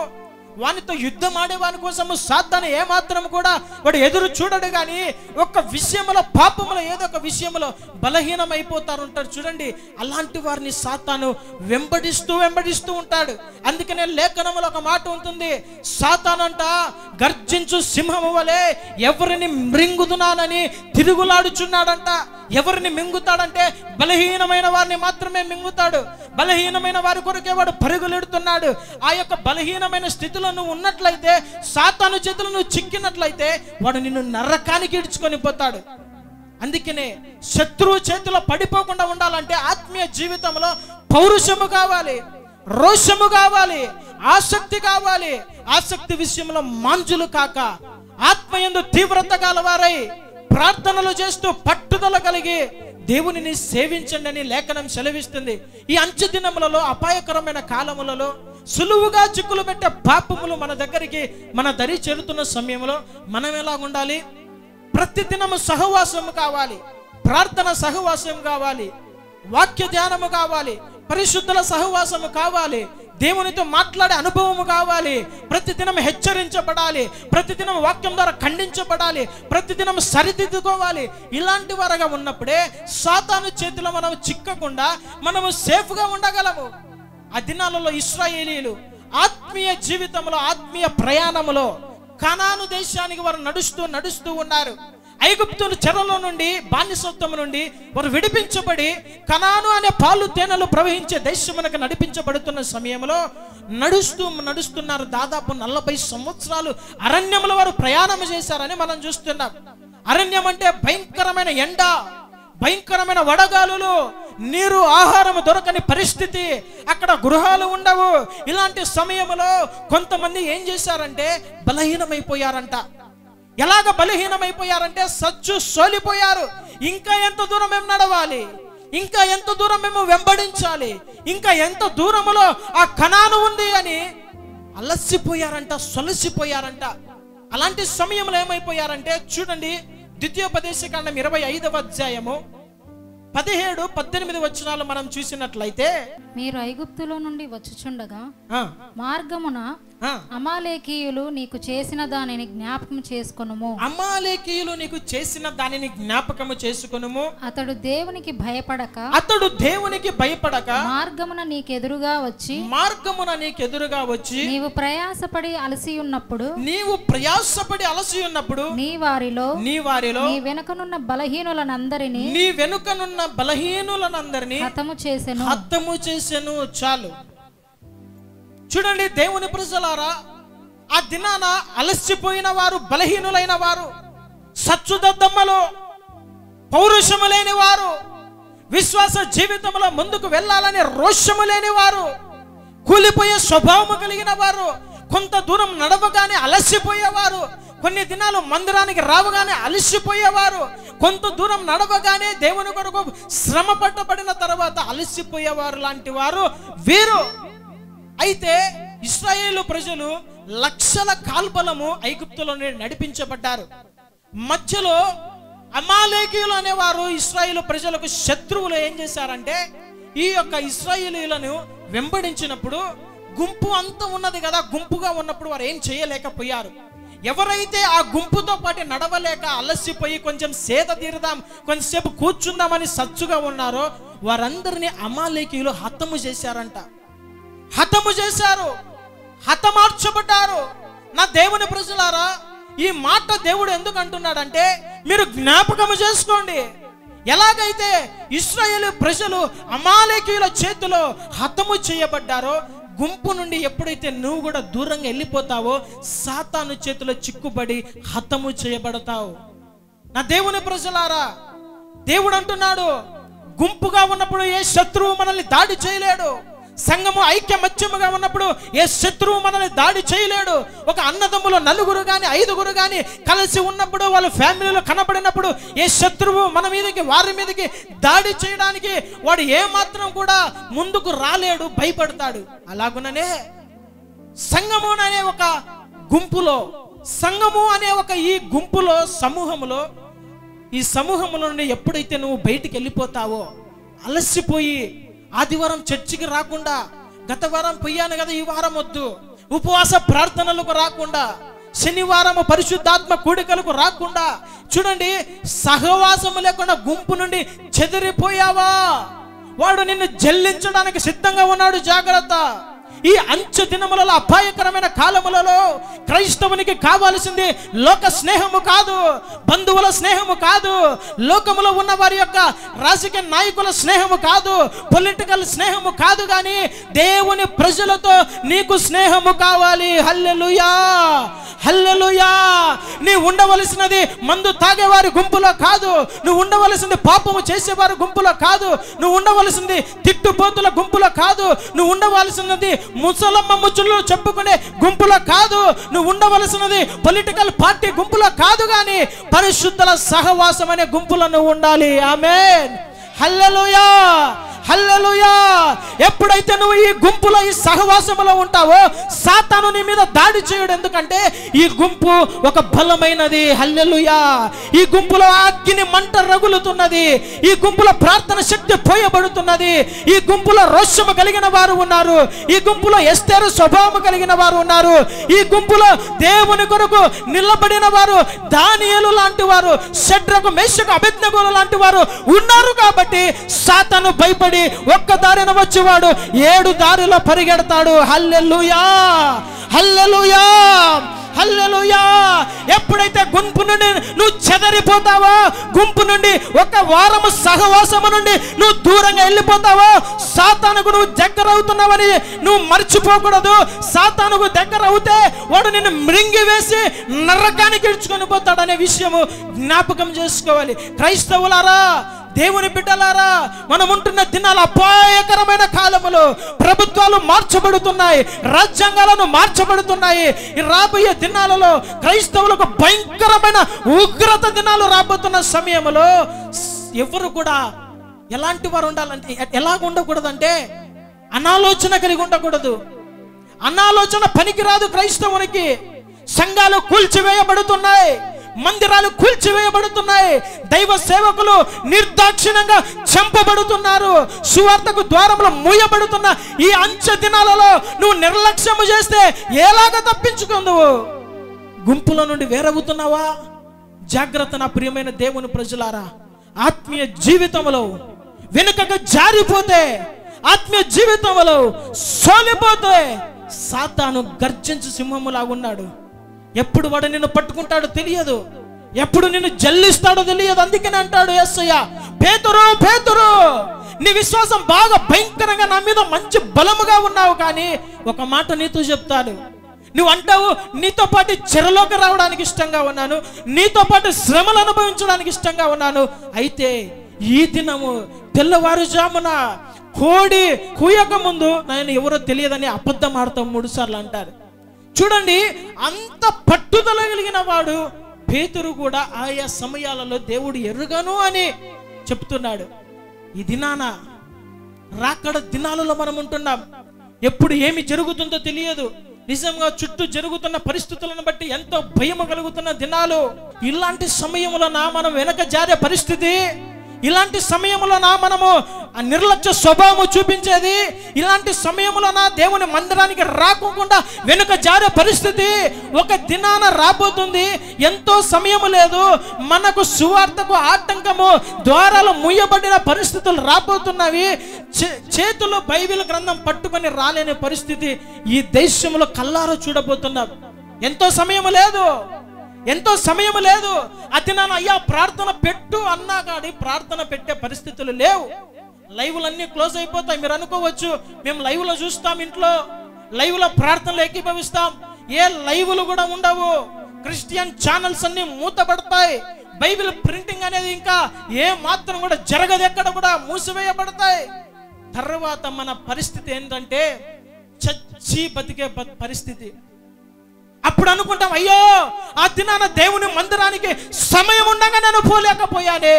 వానితో యుద్ధం ఆడే వారి కోసము సాతాను ఏమాత్రం కూడా వాడు ఎదురు చూడడు. కానీ ఒక్క విషయంలో, పాపంలో, ఏదో ఒక విషయంలో బలహీనమైపోతారు ఉంటారు చూడండి. అలాంటి వారిని సాతాను వెంబడిస్తూ ఉంటాడు. అందుకనే లేఖనంలో ఒక మాట ఉంటుంది, సాతానంట గర్జించు సింహము వలె ఎవరిని మృంగుదునానని తిరుగులాడుచున్నాడంట. ఎవరిని మింగుతాడంటే బలహీనమైన వారిని మాత్రమే మింగుతాడు. బలహీనమైన వారి కొరకే వాడు పరుగులెడుతున్నాడు. ఆ యొక్క బలహీనమైన స్థితిలో నువ్వు ఉన్నట్లయితే, సాతాను చేతులు నువ్వు చిక్కినట్లయితే, వాడు నిన్ను నరకానికి ఈడ్చుకొని పోతాడు. అందుకనే శత్రువు చేతిలో పడిపోకుండా ఉండాలంటే ఆత్మీయ జీవితంలో పౌరుషము కావాలి, రోషము కావాలి, ఆసక్తి కావాలి. ఆసక్తి విషయంలో మాంజులు కాక, ఆత్మయందు తీవ్రత గలవారై ప్రార్థనలు చేస్తూ పట్టుదల కలిగి దేవునిని సేవించండి అని లేఖనం సెలవిస్తుంది. ఈ అంచె దినములలో, అపాయకరమైన కాలములలో సులువుగా చిక్కులు పెట్టే పాపములు మన దగ్గరికి, మన దరి చేరుతున్న సమయంలో మనం ఎలా ఉండాలి? ప్రతిదినము సహవాసము కావాలి, ప్రార్థన సహవాసం కావాలి, వాక్య ధ్యానము కావాలి, పరిశుద్ధుల సహవాసము కావాలి, దేవునితో మాట్లాడే అనుభవము కావాలి. ప్రతిదినం హెచ్చరించబడాలి, ప్రతిదినం వాక్యం ద్వారా ఖండించబడాలి, ప్రతిదినం సరిదిద్దుకోవాలి. ఇలాంటి వారుగా ఉన్నప్పుడే సాతాను చేతిలో మనం చిక్కకుండా మనము సేఫ్గా ఉండగలము. ఆ దినాలలో ఇశ్రాయేలీయులు ఆత్మీయ జీవితంలో, ఆత్మీయ ప్రయాణములో కనాను దేశానికి వారు నడుస్తూ ఉన్నారు. ఐగుప్తుల చెరలో నుండి, బానిసత్వం నుండి వారు విడిపించబడి కనాను అనే పాలు తేనెలు ప్రవహించే దేశమునకు నడిపించబడుతున్న సమయంలో నడుస్తున్నారు. దాదాపు 40 సంవత్సరాలు అరణ్యములో వారు ప్రయాణం చేశారని మనం చూస్తున్నాం. అరణ్యం అంటే భయంకరమైన ఎండ, భయంకరమైన వడగాలులు, నీరు, ఆహారం దొరకని పరిస్థితి, అక్కడ గృహాలు ఉండవు. ఇలాంటి సమయంలో కొంతమంది ఏం చేశారంటే బలహీనమైపోయారంట. ఎలాగ బలహీనమైపోయారంటే సచ్చు సోలిపోయారు. ఇంకా ఎంత దూరం మేము నడవాలి, ఇంకా ఎంత దూరం మేము వెంబడించాలి, ఇంకా ఎంత దూరములో ఆ కనాను ఉంది అని అలసిపోయారంట, సొలసిపోయారంట. అలాంటి సమయంలో ఏమైపోయారంటే చూడండి, ద్వితీయోపదేశకాండం 25వ అధ్యాయము 17-18 వచనాలు మనం చూసినట్లయితే, మీరు ఐగుప్తులో నుండి వచ్చుచుండగా మార్గమున అమాలేకీయులు నీకు చేసిన దానిని జ్ఞాపకం చేసుకొనుము. అమాలేకీయులు నీకు చేసిన దానిని జ్ఞాపకము చేసుకొనుము. అతడు దేవునికి భయపడక మార్గమున నీకెదురుగా వచ్చి నీవు ప్రయాసపడి అలసి ఉన్నప్పుడు నీ వారిలో నీ వెనుకనున్న బలహీనులనందరినీ హతము చేసెను. చాలు. చూడండి దేవుని ప్రజలారా, ఆ దినాన అలసిపోయిన వారు, బలహీనులైన వారు, సచ్చుదద్దమ్మలు, పౌరుషము లేని వారు, విశ్వాస జీవితంలో ముందుకు వెళ్ళాలని రోషము లేని వారు, కూలిపోయే స్వభావము కలిగిన వారు, కొంత దూరం నడవగానే అలసిపోయేవారు, కొన్ని దినాలు మందిరానికి రావగానే అలసిపోయేవారు, కొంత దూరం నడవగానే దేవుని కొరకు శ్రమ పట్టబడిన తర్వాత అలసిపోయేవారు లాంటి వారు వీరు. అయితే ఇశ్రాయేలు ప్రజలు లక్షల కాల్బలము ఐగుప్తులో నడిపించబడ్డారు. మధ్యలో అమాలేకీయులు అనేవారు ఇశ్రాయేలు ప్రజలకు శత్రువులు ఏం చేశారంటే, ఈ యొక్క ఇశ్రాయేలీయులను వెంబడించినప్పుడు గుంపు అంతా ఉన్నది కదా, గుంపుగా ఉన్నప్పుడు వారు ఏం చేయలేకపోయారు. ఎవరైతే ఆ గుంపుతో పాటు నడవలేక అలసిపోయి కొంచెం సేద తీరుదాం, కొంచెంసేపు కూర్చుందామని సచ్చుగా ఉన్నారో వారందరినీ అమాలేకీయులు హతము చేశారంట. హతము చేశారు, హతమార్చబడ్డారు. నా దేవుని ప్రజలారా, ఈ మాట దేవుడు ఎందుకు అంటున్నాడంటే, మీరు జ్ఞాపకము చేసుకోండి. ఎలాగైతే ఇశ్రాయేలు ప్రజలు అమాలేకీయుల చేతిలో హతము చేయబడ్డారో, గుంపు నుండి ఎప్పుడైతే నువ్వు కూడా దూరంగా వెళ్ళిపోతావో సాతాను చేతిలో చిక్కుబడి హతము చేయబడతావు. నా దేవుని ప్రజలారా, దేవుడు అంటున్నాడు, గుంపుగా ఉన్నప్పుడు ఏ శత్రువు మనల్ని దాడి చేయలేడు. సంఘము ఐక్యమత్యముగా ఉన్నప్పుడు ఏ శత్రువు మనల్ని దాడి చేయలేడు. ఒక అన్నదమ్ములు 4 కానీ 5 కానీ కలిసి ఉన్నప్పుడు, వాళ్ళ ఫ్యామిలీలో కనబడినప్పుడు ఏ శత్రువు మన మీదకి, వారి మీదకి దాడి చేయడానికి వాడు ఏమాత్రం కూడా ముందుకు రాలేడు, భయపడతాడు. అలాగుననే సంఘము అనే ఒక గుంపులో, సంఘము అనే ఒక ఈ గుంపులో, సమూహములో, ఈ సమూహములో నుండి ఎప్పుడైతే నువ్వు బయటికి వెళ్ళిపోతావో, అలసిపోయి ఆదివారం చర్చికి రాకుండా, గత వారం పోయాను కదా ఈ వారం వద్దు, ఉపవాస ప్రార్థనలకు రాకుండా, శనివారం పరిశుద్ధాత్మ కూడికలకు రాకుండా, చూడండి సహవాసము లేకుండా గుంపు నుండి చెదిరిపోయావా, వాడు నిన్ను జల్లించడానికి సిద్ధంగా ఉన్నాడు. జాగ్రత్త. ఈ అంచె దినములలో, అపాయకరమైన కాలములలో క్రైస్తవునికి కావాల్సింది లోక స్నేహము కాదు, బంధువుల స్నేహము కాదు, లోకములో ఉన్న వారి యొక్క రాజకీయ నాయకుల స్నేహము కాదు, పొలిటికల్ స్నేహము కాదు, కానీ దేవుని ప్రజలతో నీకు స్నేహము కావాలి. హల్లెలూయా, హల్లెలూయా. నీ ఉండవలసినది మందు తాగేవారి గుంపులో కాదు, నువ్వు ఉండవలసింది పాపము చేసేవారి గుంపులో కాదు, నువ్వు ఉండవలసింది తిట్టుపోతుల గుంపులో కాదు, నువ్వు ఉండవలసినది ముసలమ్మ ముచ్చులు చెప్పుకునే గుంపులో కాదు, నువ్వు ఉండవలసినది పొలిటికల్ పార్టీ గుంపులో కాదు, కానీ పరిశుద్ధుల సహవాసం అనే గుంపులో నువ్వు ఉండాలి. ఆమేన్. హల్లెలూయా, హల్లెలూయా. ఎప్పుడైతే నువ్వు ఈ గుంపులో, ఈ సహవాసములో ఉంటావో సాతాను నీ మీద దాడి చేయడు. ఎందుకంటే ఈ గుంపు ఒక బలమైనది. హల్లెలూయా. ఈ గుంపులో అగ్ని మంట రగులుతున్నది, ఈ గుంపులో ప్రార్థన శక్తి పోయబడుతున్నది, ఈ గుంపులో రోషము కలిగిన వారు ఉన్నారు, ఈ గుంపులో ఎస్తేరు స్వభావం కలిగిన వారు ఉన్నారు, ఈ గుంపులో దేవుని కొరకు నిలబడిన వారు, దానియేలు లాంటి వారు, షడ్రకు మేషకు అబేద్నెగోలు లాంటి వారు ఉన్నారు. కాబట్టి సాతాను భయపడి ఒక్క దారిన వచ్చేవాడు 7 దారిలో పరిగెడతాడు. హల్లెలూయా, హల్లెలూయా, హల్లెలూయా. ఎప్పుడైతే గుంపు నుండి నువ్వు చెదరిపోతావో, గుంపు నుండి ఒక వారము సహవాసము నుండి నువ్వు దూరంగా వెళ్ళిపోతావో, సాతానుకు నువ్వు దగ్గర అవుతున్నావని నువ్వు మర్చిపోకూడదు. సాతానుకు దగ్గర అవుతే వాడు నిన్ను మృంగి వేసి నరకానికి ఇడ్చుకొని పోతాడనే విషయము జ్ఞాపకం చేసుకోవాలి. క్రైస్తవులారా, దేవుని బిడ్డలారా, మనం ఉంటున్న దినాలు అపాయకరమైన కాలములు. ప్రభుత్వాలు మార్చబడుతున్నాయి, రాజ్యాంగాలను మార్చబడుతున్నాయి. ఈ రాబోయే దినాలలో క్రైస్తవులకు భయంకరమైన ఉగ్రత దినాలు రాబోతున్న సమయంలో ఎవరు కూడా ఎలాంటి వారు ఉండాలంటే, ఎలాగ ఉండకూడదంటే అనాలోచన కలిగి ఉండకూడదు. అనాలోచన పనికిరాదు క్రైస్తవునికి. సంఘాలు కూల్చివేయబడుతున్నాయి, మందిరాలు కూల్చివేయబడుతున్నాయి, దైవ సేవకులు నిర్దాక్షిణ్యంగా చంపబడుతున్నారు, సువార్తకు ద్వారములు మూయబడుతున్న ఈ అంచె దినాలలో నువ్వు నిర్లక్ష్యము చేస్తే ఎలాగ తప్పించుకుందువు? గుంపుల నుండి వేరవుతున్నావా? జాగ్రత్త నా ప్రియమైన దేవుని ప్రజలారా. ఆత్మీయ జీవితంలో వెనుకగా జారిపోతే, ఆత్మీయ జీవితంలో సోలిపోతే సాతాను గర్జించు సింహములాగా ఉన్నాడు. ఎప్పుడు వాడు నిన్ను పట్టుకుంటాడో తెలియదు, ఎప్పుడు నిన్ను జల్లిస్తాడో తెలియదు. అందుకని అంటాడు యేసయ్య, పేతురు పేతురు, నీ విశ్వాసం బాగా భయంకరంగా, నా మీద మంచి బలముగా ఉన్నావు, కానీ ఒక మాట నీతో చెప్తాడు, నువ్వు అంటావు నీతో పాటు చెరలోకి రావడానికి ఇష్టంగా ఉన్నాను, నీతో పాటు శ్రమలు అనుభవించడానికి ఇష్టంగా ఉన్నాను. అయితే ఈ దినము తెల్లవారుజామున కోడి కూయక ముందు నేను ఎవరో తెలియదని అబద్ధం ఆడతాం 3 సార్లు అంటారు. చూడండి, అంత పట్టుదల కలిగిన వాడు పేతురు కూడా ఆయా సమయాలలో దేవుడు ఎరుగను అని చెప్తున్నాడు. ఈ దినాన రాకడ దినాలలో మనం ఉంటున్నాం. ఎప్పుడు ఏమి జరుగుతుందో తెలియదు. నిజంగా చుట్టూ జరుగుతున్న పరిస్థితులను బట్టి ఎంతో భయం కలుగుతున్న దినాలు. ఇలాంటి సమయంలో మనం వెనక జారే పరిస్థితి, ఇలాంటి సమయంలో మనము ఆ నిర్లక్ష్య స్వభావం చూపించేది, ఇలాంటి సమయంలో దేవుని మందిరానికి రాకుండా వెనుక జారే పరిస్థితి ఒక దినాన రాబోతుంది. ఎంతో సమయం లేదు, మనకు సువార్తకు ఆటంకము, ద్వారాలు మూయబడిన పరిస్థితులు రాబోతున్నవి. చేతుల్లో బైబిల్ గ్రంథం పట్టుకొని రాలేని పరిస్థితి ఈ దేశంలో కల్లారా చూడబోతున్నాం. ఎంతో సమయం లేదు, ఎంతో సమయం లేదు. అది నాన్న అయ్యా ప్రార్థన పెట్టు అన్నా కానీ ప్రార్థన పెట్టే పరిస్థితులు లేవు. లైవ్లన్నీ క్లోజ్ అయిపోతాయి. మీరు అనుకోవచ్చు మేము లైవ్లో చూస్తాం, ఇంట్లో లైవ్లో ప్రార్థనలు ఏకీభవిస్తాం. ఏ లైవ్లు కూడా ఉండవు. క్రిస్టియన్ ఛానల్స్ అన్ని మూతపడతాయి. బైబిల్ ప్రింటింగ్ అనేది ఇంకా ఏ మాత్రం కూడా జరగదు, ఎక్కడ కూడా మూసివేయబడతాయి. తర్వాత మన పరిస్థితి ఏంటంటే చచ్చి బతికే పరిస్థితి. అప్పుడు అనుకుంటాం, అయ్యో ఆ దినాన దేవుని మందిరానికి సమయం ఉండగా నేను పోలేకపోయానే,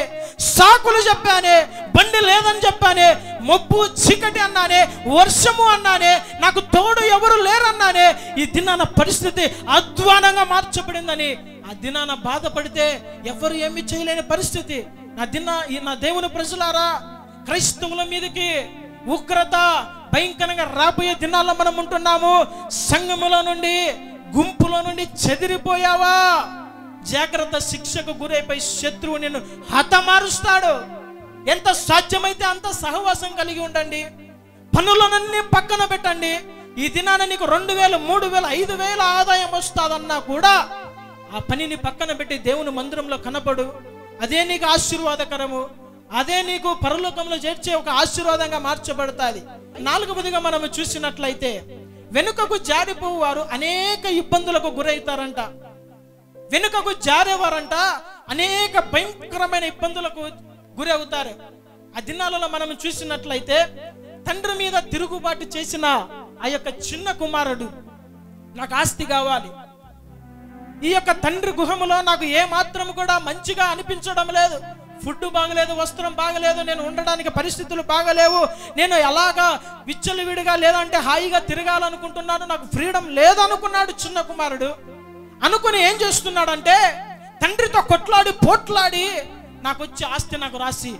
సాకులు చెప్పానే, బండి లేదని చెప్పానే, మబ్బు చీకటి అన్నానే, వర్షము అన్నానే, నాకు తోడు ఎవరు లేరన్నానే. ఈ దినాన పరిస్థితి అధ్వానంగా మార్చబడిందని ఆ దినాన బాధపడితే ఎవరు ఏమి చేయలేని పరిస్థితి. నా దేవుని ప్రజలారా, క్రైస్తవుల మీదకి ఉగ్రత భయంకరంగా రాబోయే దినాల్లో మనం ఉంటున్నాము. సంఘములో నుండి, గుంపులో నుండి చెదిరిపోయావా? జాగ్రత్త, శిక్షకు గురైపోయి శత్రువు నిన్ను హతమారుస్తాడు. ఎంత సాధ్యమైతే అంత సహవాసం కలిగి ఉండండి. పనులనన్నీ పక్కన పెట్టండి. ఈ దినాన నీకు 2000, 3000, 5000 ఆదాయం వస్తుందన్నా కూడా ఆ పనిని పక్కన పెట్టి దేవుని మందిరంలో కనపడు. అదే నీకు ఆశీర్వాదకరము, అదే నీకు పరలోకంలో చేర్చే ఒక ఆశీర్వాదంగా మార్చబడతాది. 4వదిగా మనము చూసినట్లయితే వెనుకకు జారిపోవారు అనేక ఇబ్బందులకు గురవుతారంట. వెనుకకు జారేవారంట అనేక భయంకరమైన ఇబ్బందులకు గురవుతారు. ఆ దినాలలో మనం చూసినట్లయితే తండ్రి మీద తిరుగుబాటు చేసిన ఆ యొక్క చిన్న కుమారుడు, నాకు ఆస్తి కావాలి, ఈ యొక్క తండ్రి గుహములో నాకు ఏ మాత్రం కూడా మంచిగా అనిపించడం లేదు, ఫుడ్ బాగలేదు, వస్త్రం బాగలేదు, నేను ఉండడానికి పరిస్థితులు బాగలేవు, నేను ఎలాగా విచ్చలవిడిగా లేదంటే హాయిగా తిరగాలనుకుంటున్నాను, నాకు ఫ్రీడమ్ లేదనుకున్నాడు చిన్న కుమారుడు. అనుకుని ఏం చేస్తున్నాడంటే తండ్రితో కొట్లాడి పోట్లాడి నాకు వచ్చే ఆస్తి నాకు రాసి,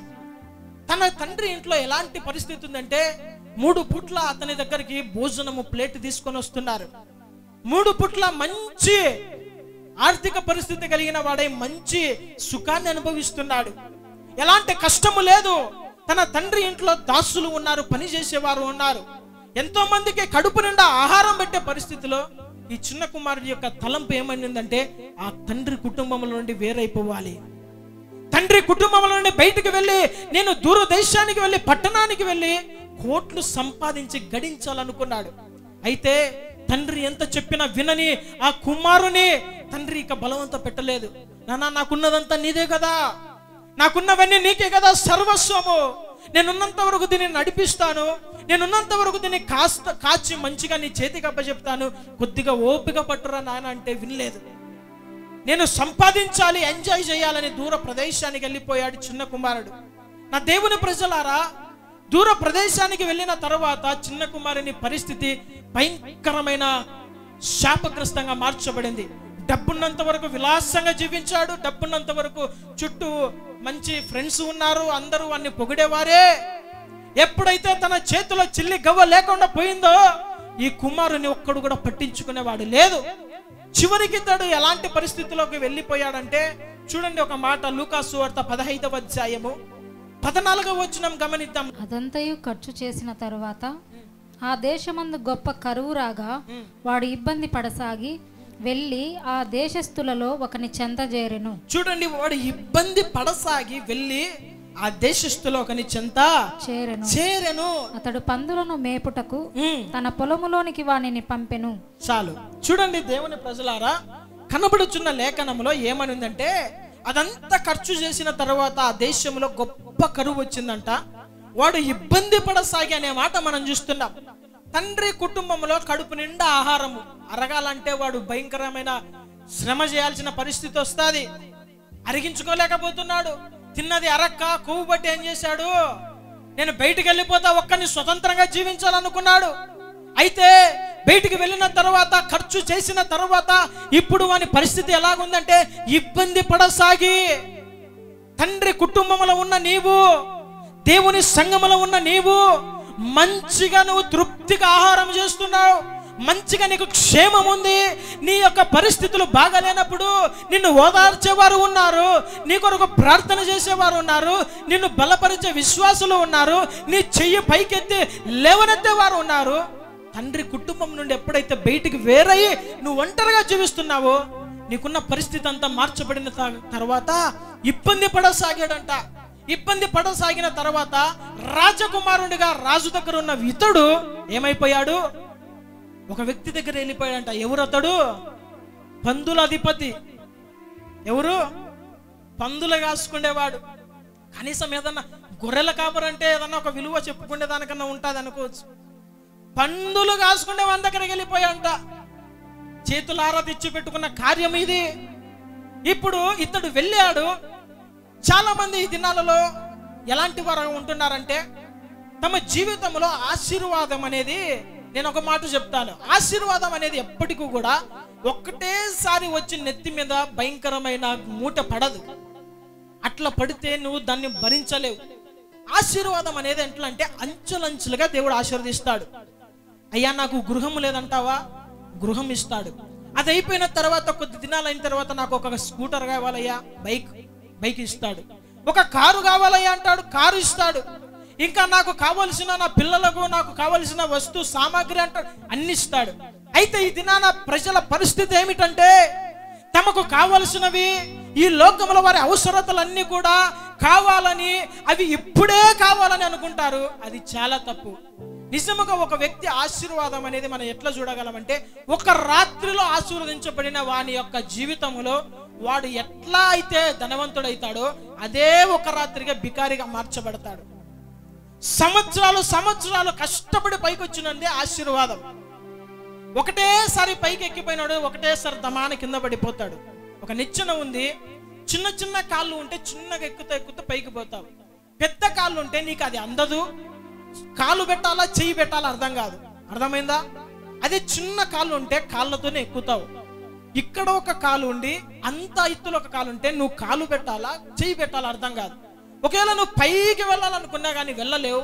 తన తండ్రి ఇంట్లో ఎలాంటి పరిస్థితి ఉందంటే 3 పూట్ల అతని దగ్గరికి భోజనము ప్లేట్ తీసుకొని వస్తున్నారు. 3 పూట్ల మంచి ఆర్థిక పరిస్థితి కలిగిన వాడై మంచి సుఖాన్ని అనుభవిస్తున్నాడు. ఎలాంటి కష్టము లేదు. తన తండ్రి ఇంట్లో దాసులు ఉన్నారు, పని చేసేవారు ఉన్నారు. ఎంతో మందికి కడుపు నిండా ఆహారం పెట్టే పరిస్థితిలో ఈ చిన్న కుమారుడి యొక్క తలంపు ఏమైందంటే ఆ తండ్రి కుటుంబంలో నుండి వేరైపోవాలి, తండ్రి కుటుంబంలో నుండి బయటికి వెళ్ళి నేను దూర దేశానికి వెళ్ళి పట్టణానికి వెళ్ళి కోట్లు సంపాదించి గడించాలనుకున్నాడు. అయితే తండ్రి ఎంత చెప్పినా వినని ఆ కుమారుని తండ్రి ఇక బలవంత పెట్టలేదు. నాన్న, నాకున్నదంతా నీదే కదా, నాకున్నవన్నీ నీకే కదా సర్వస్వము, నేనున్నంత వరకు దీన్ని నడిపిస్తాను, నేనున్నంత వరకు దీన్ని కాచి మంచిగా నీ చేతికి అప్పచెప్తాను, కొద్దిగా ఓపిక పట్టురా నాన్న అంటే వినలేదు. నేను సంపాదించాలి, ఎంజాయ్ చేయాలని దూర ప్రదేశానికి వెళ్ళిపోయాడు చిన్న కుమారుడు. నా దేవుని ప్రజలారా, దూర ప్రదేశానికి వెళ్ళిన తర్వాత చిన్న కుమారుని పరిస్థితి భయంకరమైన శాపగ్రస్తంగా మార్చబడింది. డబ్బున్నంత వరకు విలాసంగా జీవించాడు, డబ్బున్నంత వరకు చుట్టూ మంచి ఫ్రెండ్స్ ఉన్నారు, అందరూ అన్ని పొగిడేవారే. ఎప్పుడైతే తన చేతిలో చిల్లి గవ్వ లేకుండా పోయిందో ఈ కుమారుని ఒక్కడు కూడా పట్టించుకునేవాడు లేదు. చివరికి ఇతడు ఎలాంటి పరిస్థితిలోకి వెళ్ళిపోయాడంటే చూడండి ఒక మాట, లూకాసు వార్త 15వ అధ్యాయము 14వ వచనం గమనిద్దాం. అదంతయు ఖర్చు చేసిన తరువాత ఆ దేశమందు గొప్ప కరువు రాగా వాడు ఇబ్బంది పడసాగి వెళ్ళి ఆ దేశస్థులలో ఒకని చెంత చేరెను. చూడండి, వాడు ఇబ్బంది పడసాగి వెళ్ళి ఆ దేశస్థులో ఒకని చెంత చేరెను. అతడు పందులను మేపుటకు తన పొలములోనికి వానిని పంపెను. చాలు. చూడండి దేవుని ప్రజలారా, కనబడుచున్న లేఖనంలో ఏమని ఉందంటే, అదంతా ఖర్చు చేసిన తర్వాత ఆ దేశంలో గొప్ప కరువు వచ్చిందంట. వాడు ఇబ్బంది పడసాగి అనే మాట మనం చూస్తున్నాం. తండ్రి కుటుంబంలో కడుపు నిండా ఆహారము అరగాలంటే వాడు భయంకరమైన శ్రమ చేయాల్సిన పరిస్థితి వస్తుంది. అరిగించుకోలేకపోతున్నాడు. తిన్నది అరక్క కొవ్వు బట్టి ఏం చేశాడు, నేను బయటికి వెళ్ళిపోతా, ఒక్కరిని స్వతంత్రంగా జీవించాలనుకున్నాడు. అయితే బయటికి వెళ్ళిన తర్వాత, ఖర్చు చేసిన తర్వాత ఇప్పుడు వాని పరిస్థితి ఎలాగుందంటే, ఇబ్బంది పడసాగి, తండ్రి కుటుంబంలో ఉన్న నీవు, దేవుని సంఘములో ఉన్న నీవు మంచిగా నువ్వు తృప్తిగా ఆహారం చేస్తున్నావు, మంచిగా నీకు క్షేమం ఉంది. నీ యొక్క పరిస్థితులు బాగాలేనప్పుడు నిన్ను ఓదార్చేవారు ఉన్నారు, నీ కొరకు ప్రార్థన చేసేవారు ఉన్నారు, నిన్ను బలపరిచే విశ్వాసులు ఉన్నారు, నీ చెయ్యి పైకెత్తి లేవనెత్తేవారు ఉన్నారు. తండ్రి కుటుంబం నుండి ఎప్పుడైతే బయటికి వేరయ్యి నువ్వు ఒంటరిగా జీవిస్తున్నావో, నీకున్న పరిస్థితి అంతా మార్చబడిన తర్వాత ఇబ్బంది పడసాగాడంట. ఇబ్బంది పడసాగిన తర్వాత రాజకుమారుడిగా రాజు దగ్గర ఉన్న ఇతడు ఏమైపోయాడు, ఒక వ్యక్తి దగ్గర వెళ్ళిపోయాడంట. ఎవరు అతడు? పందుల అధిపతి. ఎవరు? పందులు కాసుకునేవాడు. కనీసం ఏదన్నా గొర్రెల కాపరంటే ఏదన్నా ఒక విలువ చెప్పుకునే దానికన్నా ఉంటుంది అనుకోవచ్చు. పందులు కాసుకునే వాళ్ళ దగ్గరికి వెళ్ళిపోయాడంట. చేతులారా తెచ్చి పెట్టుకున్న కార్యం ఇది. ఇప్పుడు ఇతడు వెళ్ళాడు. చాలా మంది ఈ దినాలలో ఎలాంటి వారు ఉంటున్నారంటే, తమ జీవితంలో ఆశీర్వాదం అనేది, నేను ఒక మాట చెప్తాను, ఆశీర్వాదం అనేది ఎప్పటికీ కూడా ఒక్కటేసారి వచ్చి నెత్తి మీద భయంకరమైన మూట పడదు. అట్లా పడితే నువ్వు దాన్ని భరించలేవు. ఆశీర్వాదం అనేది ఎట్లా అంటే, అంచెలంచెలుగా దేవుడు ఆశీర్వదిస్తాడు. అయ్యా నాకు గృహం లేదంటావా, గృహం ఇస్తాడు. అది అయిపోయిన తర్వాత కొద్ది దినాలు అయిన తర్వాత నాకు ఒక స్కూటర్ కావాలయ్యా, బైక్ ఇస్తాడు. ఒక కారు కావాలయ్యా అంటాడు, కారు ఇస్తాడు. ఇంకా నాకు కావలసిన నా పిల్లలకు నాకు కావలసిన వస్తు సామాగ్రి అంటాడు, అన్ని ఇస్తాడు. అయితే ఈ దినాన ప్రజల పరిస్థితి ఏమిటంటే, తమకు కావలసినవి, ఈ లోకంలో వారి అవసరతలన్నీ కూడా కావాలని, అవి ఇప్పుడే కావాలని అనుకుంటారు. అది చాలా తప్పు. నిజముగా ఒక వ్యక్తి ఆశీర్వాదం అనేది మనం ఎట్లా చూడగలమంటే, ఒక రాత్రిలో ఆశీర్వదించబడిన వాని యొక్క జీవితంలో వాడు ఎట్లా అయితే ధనవంతుడైతాడో అదే ఒక రాత్రిగా బికారిగా మార్చబడతాడు. సంవత్సరాలు కష్టపడి పైకి వచ్చినదే ఆశీర్వాదం. ఒకటేసారి పైకి ఎక్కిపోయినాడు, ఒకటేసారి దమాన కింద పడిపోతాడు. ఒక నిచ్చెన ఉంది, చిన్న చిన్న కాళ్ళు ఉంటే చిన్నగా ఎక్కుతూ పైకి పోతావు. పెద్ద కాళ్ళు ఉంటే నీకు అది అందదు, కాలు పెట్టాలా చెయ్యి పెట్టాలా అర్థం కాదు. అర్థమైందా? అదే చిన్న కాళ్ళు ఉంటే కాళ్ళతోనే ఎక్కుతావు. ఇక్కడ ఒక కాలు ఉండి అంత ఎత్తులో ఒక కాలు ఉంటే నువ్వు కాలు పెట్టాలా చెయ్యి పెట్టాలా అర్థం కాదు. ఒకవేళ నువ్వు పైకి వెళ్ళాలనుకున్నా కానీ వెళ్ళలేవు.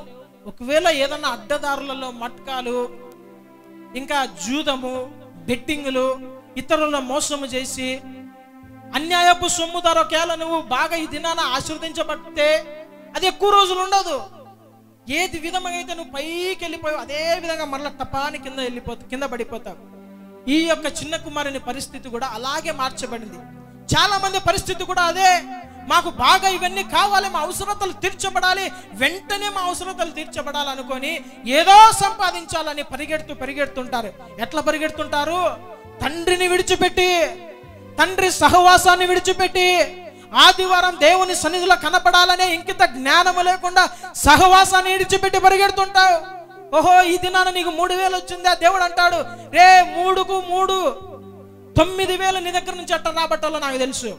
ఒకవేళ ఏదన్నా అడ్డదారులలో మట్కాలు, ఇంకా జూదము, బెట్టింగులు, ఇతరుల మోసము చేసి అన్యాయపు సొమ్ము ద్వారా ఒకవేళ నువ్వు బాగా ఈ దినాన ఆశీర్వదించబడితే అది ఎక్కువ రోజులు ఉండదు. ఏది విధంగా అయితే నువ్వు పైకి వెళ్ళిపోయావు అదే విధంగా మరలా టపాని కింద పడిపోతావు. ఈ యొక్క చిన్న కుమారుని పరిస్థితి కూడా అలాగే మార్చబడింది. చాలా మంది పరిస్థితి కూడా అదే. మాకు బాగా ఇవన్నీ కావాలి, మా అవసరతలు తీర్చబడాలి, వెంటనే మా అవసరతలు తీర్చబడాలనుకొని ఏదో సంపాదించాలని పరిగెడుతుంటారు. ఎట్లా పరిగెడుతుంటారు? తండ్రిని విడిచిపెట్టి, తండ్రి సహవాసాన్ని విడిచిపెట్టి, ఆదివారం దేవుని సన్నిధిలో కనపడాలనే ఇంకిత జ్ఞానము లేకుండా సహవాసాన్ని విడిచిపెట్టి పరిగెడుతుంటావు. ఓహో ఈ దినాన నీకు 3000 వచ్చిందా? దేవుడు అంటాడు, రే 3కు 3 9,000 నీ దగ్గర నుంచి అట్ట రాబట్టాలో నాకు తెలుసు.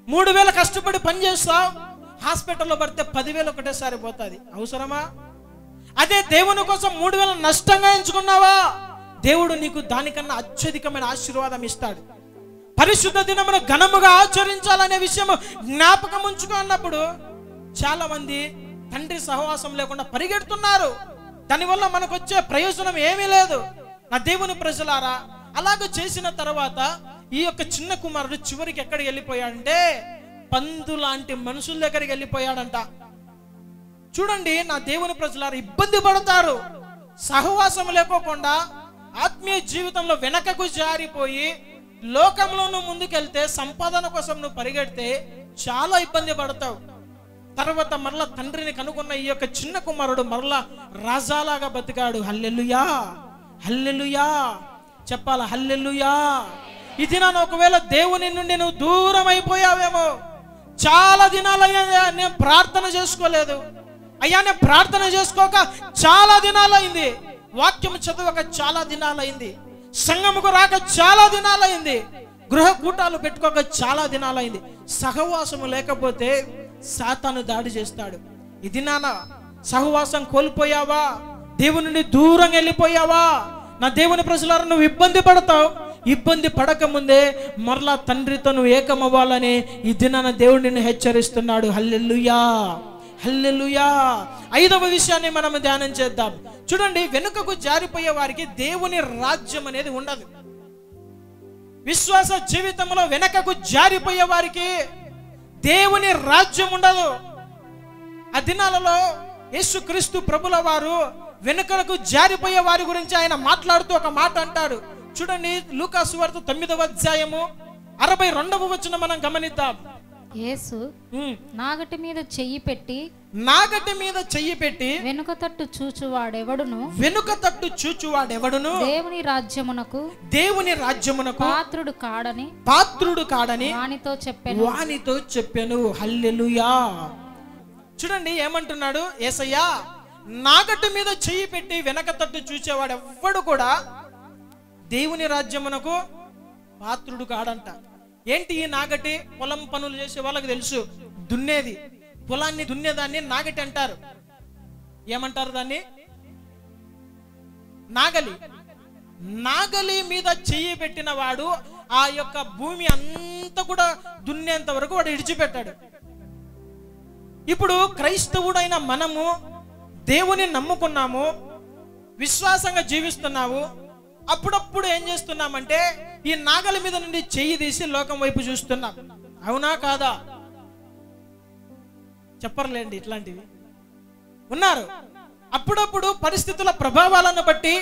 3,000 కష్టపడి పని చేస్తావు, హాస్పిటల్లో పడితే 10,000 ఒకటేసారి పోతుంది. అవసరమా? అదే దేవుని కోసం 3,000 నష్టంగా ఎంచుకున్నావా, దేవుడు నీకు దానికన్నా అత్యధికమైన ఆశీర్వాదం ఇస్తాడు. పరిశుద్ధ దినమును ఘనముగా ఆచరించాలనే విషయం జ్ఞాపకం ఉంచుకో అన్నప్పుడు చాలా మంది తండ్రి సహవాసం లేకుండా పరిగెడుతున్నారు. దానివల్ల మనకు వచ్చే ప్రయోజనం ఏమీ లేదు. నా దేవుని ప్రజలారా, అలాగ చేసిన తర్వాత ఈ యొక్క చిన్న కుమారుడు చివరికి ఎక్కడికి వెళ్ళిపోయాడంటే పందు లాంటి మనుషుల దగ్గరికి వెళ్ళిపోయాడంట. చూడండి నా దేవుని ప్రజలారా, ఇబ్బంది పడతారు. సహవాసం లేకోకుండా ఆత్మీయ జీవితంలో వెనకకు జారిపోయి లోకంలో నువ్వు ముందుకెళ్తే, సంపాదన కోసం నువ్వు పరిగెడితే చాలా ఇబ్బంది పడతావు. తర్వాత మరలా తండ్రిని కనుగొన్న ఈ యొక్క చిన్న కుమారుడు మరలా రాజాలాగా బతికాడు. హల్లెలూయా, హల్లెలూయా చెప్పాలా, హల్లెలూయా. ఇది నన్ను ఒకవేళ దేవుని నుండి నువ్వు దూరం అయిపోయావేమో, చాలా దినాలయ్యా నేను ప్రార్థన చేసుకోలేదు అయ్యా, నేను ప్రార్థన చేసుకోక చాలా దినాలైంది, వాక్యం చదవక చాలా దినాలైంది, సంఘముకు రాక చాలా దినాలైంది, గృహ కూటాలు పెట్టుకోక చాలా దినాలైంది. సహవాసము లేకపోతే సాతాను దాడి చేస్తాడు. ఇది నాన్న సహవాసం కోల్పోయావా, దేవుని నుండి దూరం వెళ్ళిపోయావా, నా దేవుని ప్రజలారా నువ్వు ఇబ్బంది పడతావు. ఇబ్బంది పడక ముందే మరలా తండ్రితో నువ్వు ఏకమవ్వాలని ఈ దినాన దేవుడు నిన్ను హెచ్చరిస్తున్నాడు. హల్లెలూయా, హల్లెలూయా. 5వ విషయాన్ని మనం ధ్యానం చేద్దాం. చూడండి, వెనుకకు జారిపోయే వారికి దేవుని రాజ్యం అనేది ఉండదు. విశ్వాస జీవితంలో వెనుకకు జారిపోయే వారికి దేవుని రాజ్యం ఉండదు. ఆ దినాలలో యేసుక్రీస్తు ప్రభుల వారు వెనుకలకు జారిపోయే వారి గురించి ఆయన మాట్లాడుతూ ఒక మాట అంటాడు. చూడండి, లూకా సువార్త 9వ అధ్యాయము 62వ వచనం మనం గమనిద్దాం. యేసు నాగటి మీద చెయ్యి పెట్టి వెనుక తట్టు చూచువాడెవడును దేవుని రాజ్యమునకు పాత్రుడు కాడని వానితో చెప్పెను. హల్లెలూయా. చూడండి ఏమంటున్నాడు యేసయ్యా, నాగటి మీద చెయ్యి పెట్టి వెనక తట్టు చూచేవాడు ఎవ్వడు కూడా దేవుని రాజ్యమునకు పాత్రుడు కాడంట. ఏంటి ఈ నాగటి? పొలం పనులు చేసే వాళ్ళకి తెలుసు, దున్నేది, పొలాన్ని దున్నేదాన్ని నాగటి అంటారు. ఏమంటారు దాన్ని? నాగలి. నాగలి మీద చెయ్యి పెట్టిన వాడు ఆ యొక్క భూమి అంతా కూడా దున్నేంత వరకు వాడు విడిచిపెట్టాడు. ఇప్పుడు క్రైస్తవుడైన మనము దేవుని నమ్ముకున్నాము, విశ్వాసంగా జీవిస్తున్నాము. అప్పుడప్పుడు ఏం చేస్తున్నామంటే ఈ నాగలి మీద నుండి చెయ్యి తీసి లోకం వైపు చూస్తున్నాం. అవునా కాదా? చెప్పర్లేండి, ఇట్లాంటివి ఉన్నారు. అప్పుడప్పుడు పరిస్థితుల ప్రభావాలను బట్టి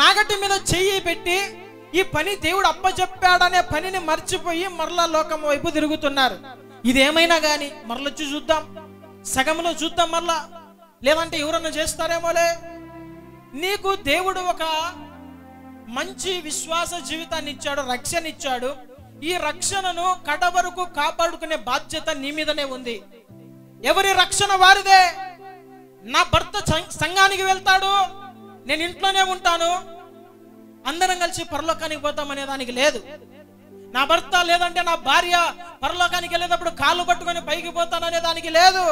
నాగటి మీద చెయ్యి పెట్టి ఈ పని దేవుడు అప్పచెప్పాడనే పనిని మర్చిపోయి మరలా లోకం వైపు తిరుగుతున్నారు. ఇదేమైనా కానీ మరలొచ్చి చూద్దాం, సగంలో చూద్దాం మరలా, లేదంటే ఎవరన్నా చేస్తారేమోలే. నీకు దేవుడు ఒక మంచి విశ్వాస జీవితాన్ని ఇచ్చాడు, రక్షణ ఇచ్చాడు. ఈ రక్షణను కడవరకు కాపాడుకునే బాధ్యత నీ మీదనే ఉంది. ఎవరి రక్షణ వారిదే. నా భర్త సంఘానికి వెళ్తాడు, నేను ఇంట్లోనే ఉంటాను, అందరం కలిసి పరలోకానికి పోతామనే దానికి లేదు. నా భర్త లేదంటే నా భార్య పరలోకానికి వెళ్ళేటప్పుడు కాళ్ళు పట్టుకొని పైకి పోతాననే దానికి లేదు.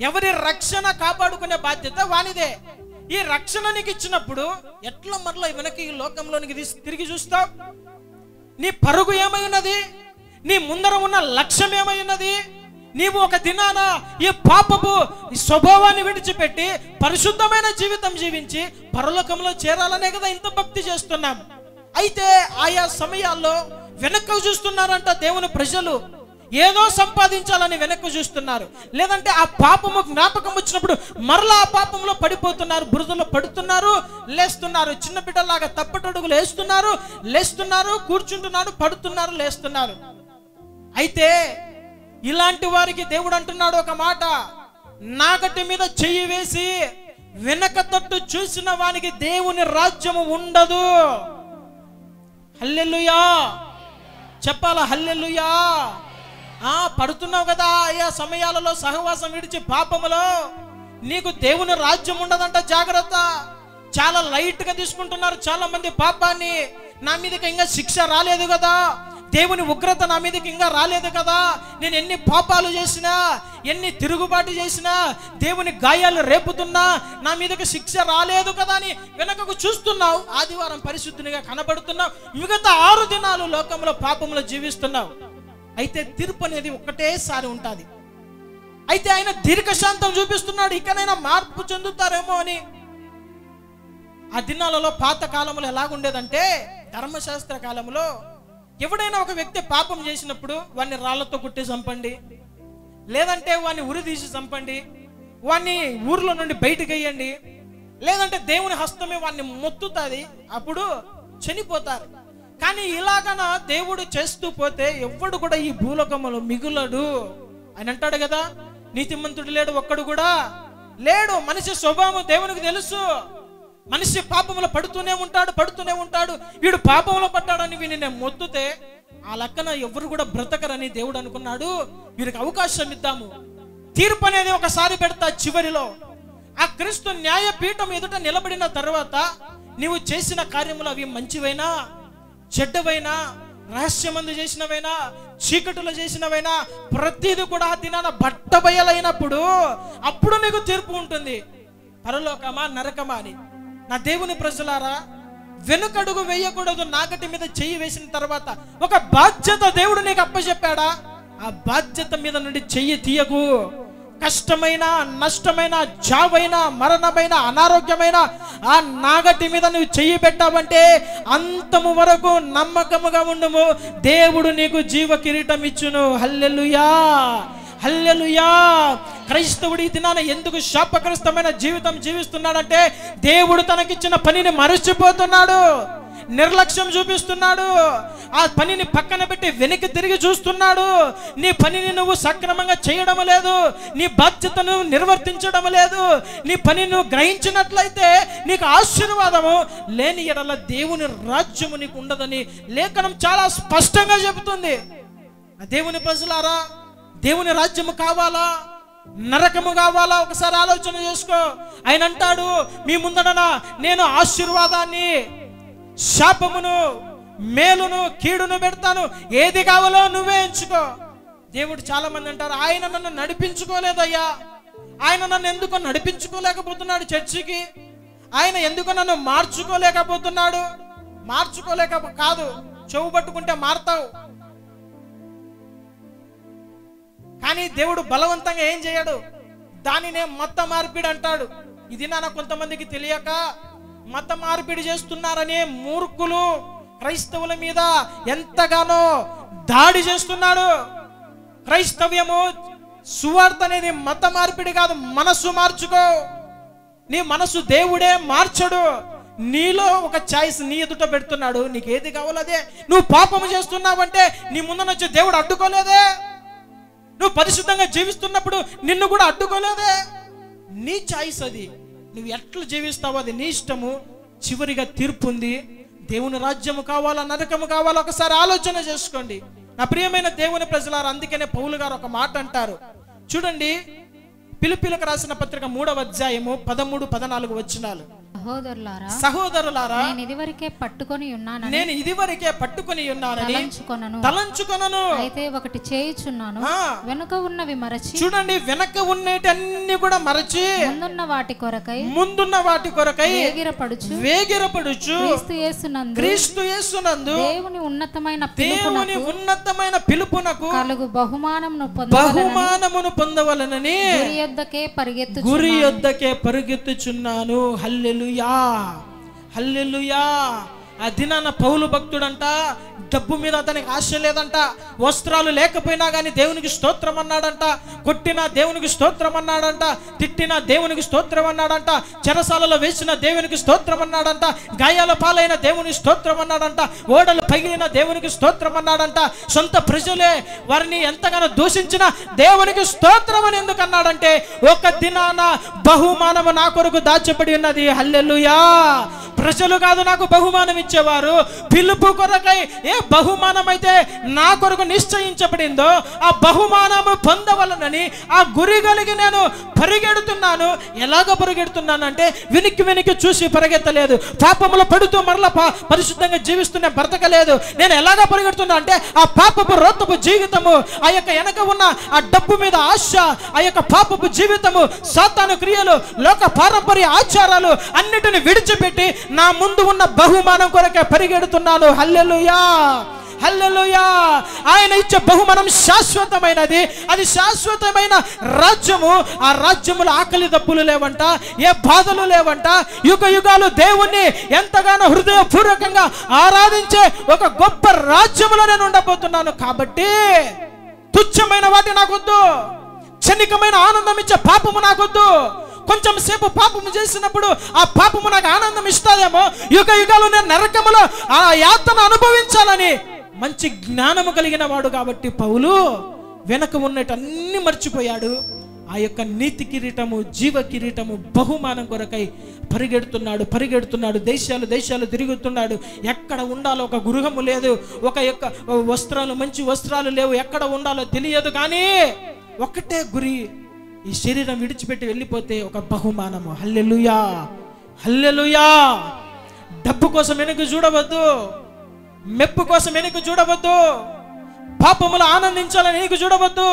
ఎవరి రక్షణ కాపాడుకునే బాధ్యత వానిదే. ఈ రక్షణ నీకు ఇచ్చినప్పుడు ఎట్లా మరలా వెనక్కి ఈ లోకంలోనికి తిరిగి చూస్తావు? నీ పరుగు ఏమై ఉన్నది? నీ ముందర ఉన్న లక్ష్యం ఏమై ఉన్నది? నీవు ఒక దినాన ఈ పాపపు స్వభావాన్ని విడిచిపెట్టి పరిశుద్ధమైన జీవితం జీవించి పరలోకంలో చేరాలనే కదా ఇంత భక్తి చేస్తున్నాం. అయితే ఆయా సమయాల్లో వెనక్కు చూస్తున్నారంట దేవుని ప్రజలు. ఏదో సంపాదించాలని వెనక్కు చూస్తున్నారు, లేదంటే ఆ పాపము జ్ఞాపకం వచ్చినప్పుడు మరలా ఆ పాపంలో పడిపోతున్నారు, బురదలో పడుతున్నారు, లేస్తున్నారు, చిన్న బిడ్డలాగా తప్పటడుగులు లేస్తున్నారు, కూర్చుంటున్నారు, పడుతున్నారు, లేస్తున్నారు. అయితే ఇలాంటి వారికి దేవుడు అంటున్నాడు ఒక మాట, నాగటి మీద చెయ్యి వేసి వెనక తట్టు చూసిన వానికి దేవుని రాజ్యము ఉండదు. హల్లెలూయా చెప్పాలా, హల్లెలూయా. పడుతున్నావు కదా అయ్యా సమయాలలో సహవాసం విడిచి పాపములో, నీకు దేవుని రాజ్యం ఉండదంట. జాగ్రత్త. చాలా లైట్ గా తీసుకుంటున్నారు చాలా మంది పాపాన్ని. నా మీదకి ఇంకా శిక్ష రాలేదు కదా, దేవుని ఉగ్రత నా మీదకి ఇంకా రాలేదు కదా, నేను ఎన్ని పాపాలు చేసినా, ఎన్ని తిరుగుబాటు చేసినా, దేవుని గాయాలు రేపుతున్నా నా మీదకి శిక్ష రాలేదు కదా అని వెనకకు చూస్తున్నావు. ఆదివారం పరిశుద్ధునిగా కనబడుతున్నావు, మిగతా 6 దినాలు లోకంలో పాపంలో జీవిస్తున్నావు. అయితే తీర్పు అనేది ఒకటేసారి ఉంటుంది. అయితే ఆయన దీర్ఘశాంతం చూపిస్తున్నాడు, ఇకనైనా మార్పు చెందుతారేమో అని. ఆ దినాలలో పాత కాలంలో ఎలాగుండేదంటే, ధర్మశాస్త్ర కాలంలో ఎవడైనా ఒక వ్యక్తి పాపం చేసినప్పుడు వాడిని రాళ్లతో కొట్టి చంపండి, లేదంటే వాడిని ఉరి తీసి చంపండి, వాడిని ఊర్లో నుండి బయటకు వేయండి, లేదంటే దేవుని హస్తమే వాడిని మొత్తుతుంది, అప్పుడు చనిపోతారు. కానీ ఇలాగన దేవుడు చేస్తూ పోతే ఎవ్వడు కూడా ఈ భూలోకములో మిగులడు. ఆయన అంటాడు కదా, నీతిమంతుడు లేడు, ఒక్కడు కూడా లేడు. మనిషి స్వభావం దేవునికి తెలుసు. మనిషి పాపంలో పడుతూనే ఉంటాడు. వీడు పాపంలో పడ్డాడని వీని నేను మొత్తుతే ఆ లెక్కన ఎవరు కూడా బ్రతకరని దేవుడు అనుకున్నాడు. వీరికి అవకాశం ఇద్దాము. తీర్పు అనేది ఒకసారి పెడతా. చివరిలో ఆ క్రీస్తు న్యాయపీఠం ఎదుట నిలబడిన తర్వాత నీవు చేసిన కార్యములు అవి మంచివైనా చెడ్డవైనా, రహస్యమందు చేసినవైనా, చీకటిలో చేసినవైనా, ప్రతిదీ కూడా ఆ దినాన బట్టబయలైనప్పుడు అప్పుడు నీకు తీర్పు ఉంటుంది. పరలోకమా నరకమా అని. నా దేవుని ప్రజలారా, వెనుకడుగు వేయకూడదు. నాగటి మీద చెయ్యి వేసిన తర్వాత ఒక బాధ్యత దేవుడు నీకు అప్పచెప్పాడా, ఆ బాధ్యత మీద నుండి చెయ్యి తీయకు. కష్టమైన, నష్టమైన, చావైన, మరణమైన, అనారోగ్యమైన ఆ నాగటి మీద నువ్వు చెయ్యి పెట్టావంటే అంతము వరకు నమ్మకముగా ఉండుము. దేవుడు నీకు జీవ కిరీటం ఇచ్చును. హల్లెలూయా, హల్లెలూయా. క్రైస్తవుడు ఈ దినాన ఎందుకు శాపగ్రస్తమైన జీవితం జీవిస్తున్నాడంటే దేవుడు తనకిచ్చిన పనిని మరచిపోతున్నాడు, నిర్లక్ష్యం చూపిస్తున్నాడు. ఆ పనిని పక్కన పెట్టి వెనక్కి తిరిగి చూస్తున్నాడు. నీ పనిని నువ్వు సక్రమంగా చేయడం లేదు, నీ బాధ్యతను నిర్వర్తించడం లేదు. నీ పనిని నువ్వు గ్రహించినట్లయితే నీకు ఆశీర్వాదము, లేని ఎడల దేవుని రాజ్యము నీకు ఉండదని లేఖనం చాలా స్పష్టంగా చెబుతుంది. దేవుని ప్రజలారా, దేవుని రాజ్యము కావాలా, నరకము కావాలా? ఒకసారి ఆలోచన చేసుకో. ఆయన అంటాడు, మీ ముందన నేను ఆశీర్వాదాన్ని, శాపమును, మేలును, కీడును పెడతాను. ఏది కావాలో నువ్వే ఎంచుకో. దేవుడు చాలా మంది అంటారు, ఆయన నన్ను నడిపించుకోలేదయ్యా, ఆయన నన్ను ఎందుకో నడిపించుకోలేకపోతున్నాడు చర్చికి, ఆయన ఎందుకో నన్ను మార్చుకోలేకపోతున్నాడు. మార్చుకోలేక కాదు, చెవు పట్టుకుంటే మారుతావు. కానీ దేవుడు బలవంతంగా ఏం చేయడు, దానినే మత మార్పిడి అంటాడు. ఇది నాన్న కొంతమందికి తెలియక మత మార్పిడి చేస్తున్నారనే మూర్ఖులు క్రైస్తవుల మీద ఎంతగానో దాడి చేస్తున్నాడు. క్రైస్తవ్యము, సువార్త అనేది మత మార్పిడి కాదు. మనసు మార్చుకో. నీ మనసు దేవుడే మార్చడు. నీలో ఒక చాయిస్ నీ ఎదుట పెడుతున్నాడు, నీకు ఏది కావాలో అదే. నువ్వు పాపము చేస్తున్నావంటే నీ ముందనొచ్చి దేవుడు అడ్డుకోలేదే. నువ్వు పరిశుద్ధంగా జీవిస్తున్నప్పుడు నిన్ను కూడా అడ్డుకోలేదే. నీ చాయిస్ అది. నువ్వు ఎట్లా జీవిస్తావో అది నీ ఇష్టము. చివరిగా తీర్పు ఉంది. దేవుని రాజ్యము కావాలా, నరకము కావాలా? ఒకసారి ఆలోచన చేసుకోండి నా ప్రియమైన దేవుని ప్రజలారా. అందుకనే పౌలు గారు ఒక మాట అంటారు చూడండి. ఫిలిప్పీయులకు రాసిన పత్రిక 3వ అధ్యాయము 13-14 వచనాలు. సహోదరులారా, నేను ఇదివరకే పట్టుకొని ఉన్నానని తలంచుకొనను. అయితే ఒకటి చేయుచున్నాను, వెనుక ఉన్నవి మరచి. చూడండి, వెనక ఉన్నటన్ని కూడా మరచి ముందున్న వాటి కొరకై వేగిరపడుచు క్రీస్తు యేసునందు దేవుని ఉన్నతమైన పిలుపునకు కలుగు బహుమానమును పొందవలెనని గురి యొద్దకే పరిగెత్తుచున్నాను. హల్లెలూయా, హల్లెలూయా. ఆ దినాన పౌలు భక్తుడంట, డబ్బు మీద అతనికి ఆశ లేదంట, వస్త్రాలు లేకపోయినా కానీ దేవునికి స్తోత్రం అన్నాడంట, కొట్టినా దేవునికి స్తోత్రం అన్నాడంట, తిట్టినా దేవునికి స్తోత్రం అన్నాడంట, చెరసాలలో వేసిన దేవునికి స్తోత్రం అన్నాడంట, గాయాల పాలైన దేవునికి స్తోత్రం అన్నాడంట, ఓడలు పగిలిన దేవునికి స్తోత్రం అన్నాడంట. సొంత ప్రజలే వారిని ఎంతగానో దూషించిన దేవునికి స్తోత్రం అని ఎందుకు అన్నాడంటే ఒక దినాన బహుమానము నా కొరకు దాచబడి ఉన్నది. హల్లెలూయా. ప్రజలు కాదు నాకు బహుమానం ఇచ్చేవారు, పిలుపు కొరకై ఏ బహుమానం అయితే నా కొరకు నిశ్చయించబడిందో ఆ బహుమానము పొందవలనని ఆ గురి కలిగి నేను పరిగెడుతున్నాను. ఎలాగ పరిగెడుతున్నానంటే వెనక్కి చూసి పరిగెత్తలేదు, పాపములో పడుతూ మరలా పరిశుద్ధంగా జీవిస్తూనే బ్రతకలేదు. నేను ఎలాగ పరిగెడుతున్నా అంటే ఆ పాపపు రోతపు జీవితము, ఆ యొక్క వెనక ఉన్న ఆ డబ్బు మీద ఆశ, ఆ యొక్క పాపపు జీవితము, సాతాను క్రియలు, లోక పారంపర్య ఆచారాలు అన్నిటిని విడిచిపెట్టి నా ముందు ఉన్న బహుమానం కొరకే పరిగెడుతున్నాను. హల్లెలూయా, హల్లెలూయా. ఆయన ఇచ్చే బహుమానం శాశ్వతమైనది. అది శాశ్వతమైన రాజ్యము. ఆ రాజ్యములో ఆకలి దప్పులు లేవంట, ఏ బాధలు లేవంట. యుగ యుగాలు దేవుణ్ణి ఎంతగానో హృదయపూర్వకంగా ఆరాధించే ఒక గొప్ప రాజ్యములో నేను ఉండబోతున్నాను. కాబట్టి తుచ్చమైన వాటి నాకొద్దు, క్షణికమైన ఆనందం ఇచ్చే పాపము నాకొద్దు. కొంచెం సేపు పాపము చేసినప్పుడు ఆ పాపము నాకు ఆనందం ఇస్తాదేమో, యుగ యుగాలు నేను నరకములో ఆ యాతన అనుభవించాలని మంచి జ్ఞానము కలిగిన వాడు కాబట్టి పౌలు వెనక ఉన్నటన్ని మర్చిపోయాడు. ఆ యొక్క నీతి కిరీటము, జీవ కిరీటము బహుమానం కొరకై పరిగెడుతున్నాడు. దేశాలు తిరుగుతున్నాడు. ఎక్కడ ఉండాలో ఒక గృహము లేదు, ఒక యొక్క వస్త్రాలు, మంచి వస్త్రాలు లేవు, ఎక్కడ ఉండాలో తెలియదు. కానీ ఒకటే గురి, ఈ శరీరం విడిచిపెట్టి వెళ్ళిపోతే ఒక బహుమానము. హల్లెలూయా, హల్లెలూయా. డబ్బు కోసం వెనక్కి చూడవద్దు, మెప్పు కోసం వెనక్కి చూడవద్దు, పాపములు ఆనందించాలని నీకు చూడవద్దు.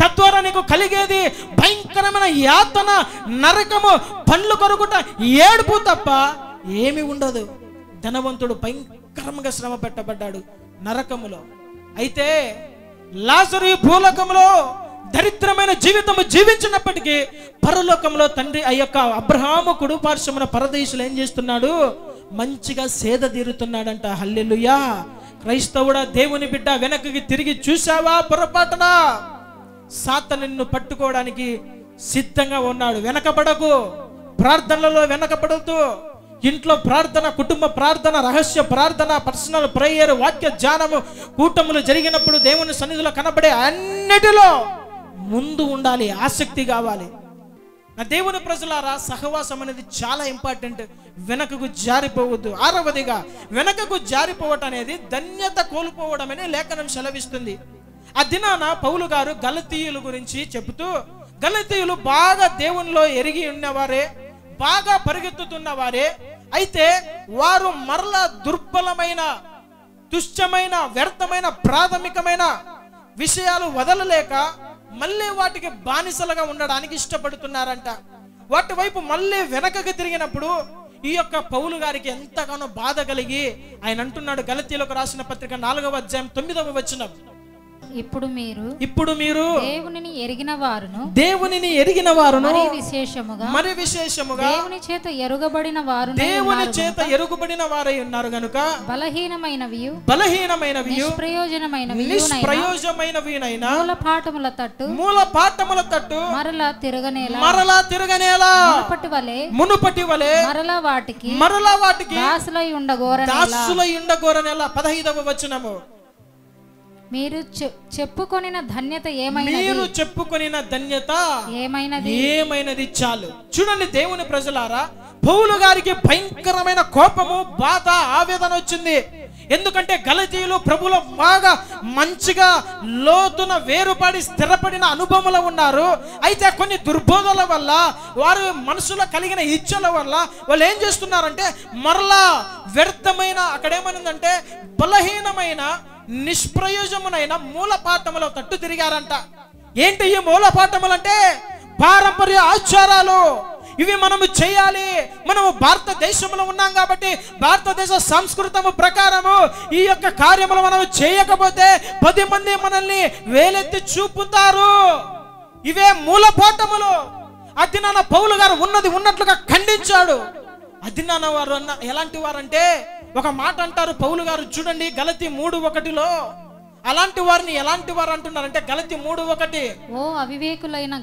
తద్వారా నీకు కలిగేది భయంకరమైన యాతన, నరకము, పండ్లు కొరుకుట, ఏడుపు తప్ప ఏమి ఉండదు. ధనవంతుడు భయంకరంగా శ్రమ పెట్టబడ్డాడు నరకములో. అయితే లాజరు ఈ భూలోకంలో దరిద్రమైన జీవితము జీవించినప్పటికీ పరలోకంలో తండ్రి ఆ యొక్క అబ్రహాము కుడి పార్శ్వమున పరదేశులు ఏం చేస్తున్నాడు? మంచిగా సేద తీరుతున్నాడంట. హల్లెలూయా. క్రైస్తవుడా, దేవుని బిడ్డ, వెనక్కి తిరిగి చూసావా? పొరపాటున సాతాను నిన్ను పట్టుకోవడానికి సిద్ధంగా ఉన్నాడు. వెనకబడకు, ప్రార్థనలలో వెనకబడద్దు. ఇంట్లో ప్రార్థన, కుటుంబ ప్రార్థన, రహస్య ప్రార్థన, పర్సనల్ ప్రేయర్, వాక్య ధ్యానము, కూటములు జరిగినప్పుడు దేవుని సన్నిధిలో కనబడే అన్నిటిలో ముందు ఉండాలి, ఆసక్తి కావాలి. నా దేవుని ప్రజలారా, సహవాసం అనేది చాలా ఇంపార్టెంట్. వెనకకు జారిపోవద్దు. 6వదిగా, వెనకకు జారిపోవటం అనేది ధన్యత కోల్పోవడం అని లేఖనం సెలవిస్తుంది. ఆ దినాన పౌలు గారు గలతీయుల గురించి చెబుతూ, గలతీయులు బాగా దేవునిలో ఎరిగి ఉన్నవారే, బాగా పరిగెత్తుతున్నవారే, అయితే వారు మరలా దుర్బలమైన, తుచ్చమైన, వ్యర్థమైన, ప్రాథమికమైన విషయాలు వదలలేక మళ్ళీ వాటికి బానిసలుగా ఉండడానికి ఇష్టపడుతున్నారంట. వాటి వైపు మళ్ళీ వెనకకి తిరిగినప్పుడు ఈ యొక్క పౌలు గారికి ఎంతగానో బాధ కలిగి ఆయన అంటున్నాడు, గలతీయులకు రాసిన పత్రిక 4వ అధ్యాయం 9వ వచనం, ఇప్పుడు మీరు దేవునిని ఎరిగిన వారును మరి విశేషముగా దేవుని చేత ఎరుగబడిన వారై ఉన్నారు గనుక బలహీనమైనవి నిష్ప్రయోజనమైనవినైనా మూల పాఠముల తట్టు మరలా తిరగనేలా మునుపటి వలె మరలా వాటికి దాసులై ఉండగోరనేలా. 15వ వచనము, మీరు చెప్పుకొనిన ధన్యత ఏమైనది చాలు. చూడండి దేవుని ప్రజలారా, పౌలు గారికి భయంకరమైన కోపము, బాధ, ఆవేదన వచ్చింది. ఎందుకంటే గలతీయులు ప్రభులో బాగా మంచిగా లోతున వేరుపడి స్థిరపడిన అనుభవంలో ఉన్నారు. అయితే కొన్ని దుర్బోధల వల్ల, వారి మనసులో కలిగిన ఇచ్చల వల్ల వాళ్ళు ఏం చేస్తున్నారంటే మరలా వ్యర్థమైన, అక్కడేమనుందంటే బలహీనమైన, నిష్ప్రయోజనమైన మూల పాఠముల తట్టు తిరిగారంట. ఏంటి ఈ మూల పాఠములు అంటే? పారంపర్య ఆచారాలు. ఇవి మనము చేయాలి. మనము భారతదేశంలో ఉన్నాం కాబట్టి భారతదేశ సంస్కృతము ప్రకారము ఈ యొక్క కార్యములు మనము చేయకపోతే 10 మంది మనల్ని వేలెత్తి చూపుతారు. ఇవే మూల పాఠములు. అదినాన పౌలు గారు ఉన్నట్లుగా ఖండించాడు. అదినాన వారు ఎలాంటి వారంటే, ఒక మాట అంటారు పౌలు గారు, చూడండి గలతీ 3:1లో అలాంటి వారిని ఎలాంటి వారు అంటున్నారంటే, గలతీ 3:1, ఓ అవివేకులైన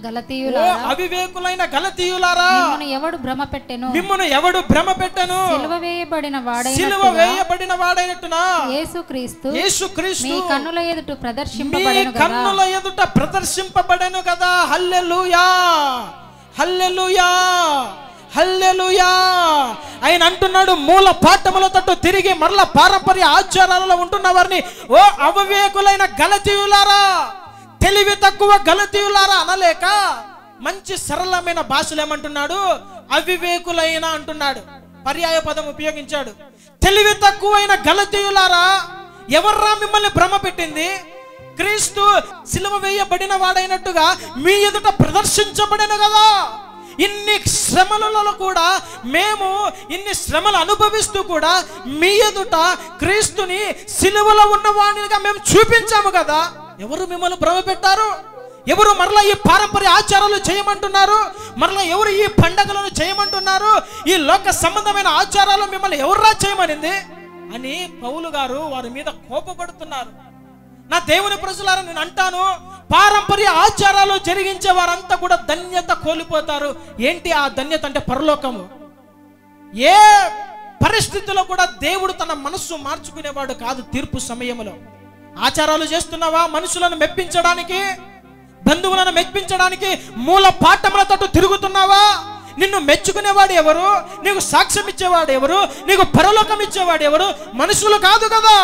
గలతీయులారా, మిమ్మును ఎవడు భ్రమ పెట్టెను? సిలువ వేయబడిన వాడైనట్టునా యేసుక్రీస్తు మీ కన్నుల ఎదుట ప్రదర్శింపబడెను కదా. హల్లెలూయా, హల్లెలూయా, హల్లెలూయా. ఆయన అంటున్నాడు, మూల పాఠముల తట్టు తిరిగి మరలా పారంపర్య ఆచారాలలో ఉంటున్న వారిని, ఓ అవివేకులైన గలతీయులారా, తెలివి తక్కువ గలతీయులారా అనలేక మంచి సరళమైన భాషలు ఏమంటున్నాడు? అవివేకులైన అంటున్నాడు. పర్యాయ పదం ఉపయోగించాడు. తెలివి తక్కువైన గలతీయులారా, ఎవర్రా మిమ్మల్ని భ్రమ పెట్టింది? క్రీస్తు సిలువ వేయబడిన వాడైనట్టుగా మీ ఎదుట ప్రదర్శించబడిన కదా. ఇన్ని శ్రమలలో కూడా, మేము ఇన్ని శ్రమలు అనుభవిస్తూ కూడా మీ ఎదుట క్రీస్తుని సిలువలో ఉన్నవాడిగా మేము చూపించాము కదా. ఎవరు మిమ్మల్ని భ్రమ పెట్టారు? ఎవరు మరలా ఈ పారంపర్య ఆచారాలు చేయమంటున్నారు? మరలా ఎవరు ఈ పండగలను చేయమంటున్నారు? ఈ లోక సంబంధమైన ఆచారాలు మిమ్మల్ని ఎవర్రా చేయమనింది అని పౌలు గారు వారి మీద కోపపడుతున్నారు. నా దేవుని ప్రజలారా, నేను అంటాను, పారంపర్య ఆచారాలు జరిగించే వారంతా కూడా ధన్యత కోల్పోతారు. ఏంటి ఆ ధన్యత అంటే? పరలోకము. ఏ పరిస్థితుల్లో కూడా దేవుడు తన మనస్సు మార్చుకునేవాడు కాదు. తీర్పు సమయంలో ఆచారాలు చేస్తున్నావా మనుషులను మెప్పించడానికి, బంధువులను మనుషులను మెప్పించడానికి మూల పాఠములతో తిరుగుతున్నావా? నిన్ను మెచ్చుకునేవాడు ఎవరు? నీకు సాక్ష్యం ఇచ్చేవాడు ఎవరు? నీకు పరలోకం ఇచ్చేవాడు ఎవరు? మనుషులు కాదు కదా.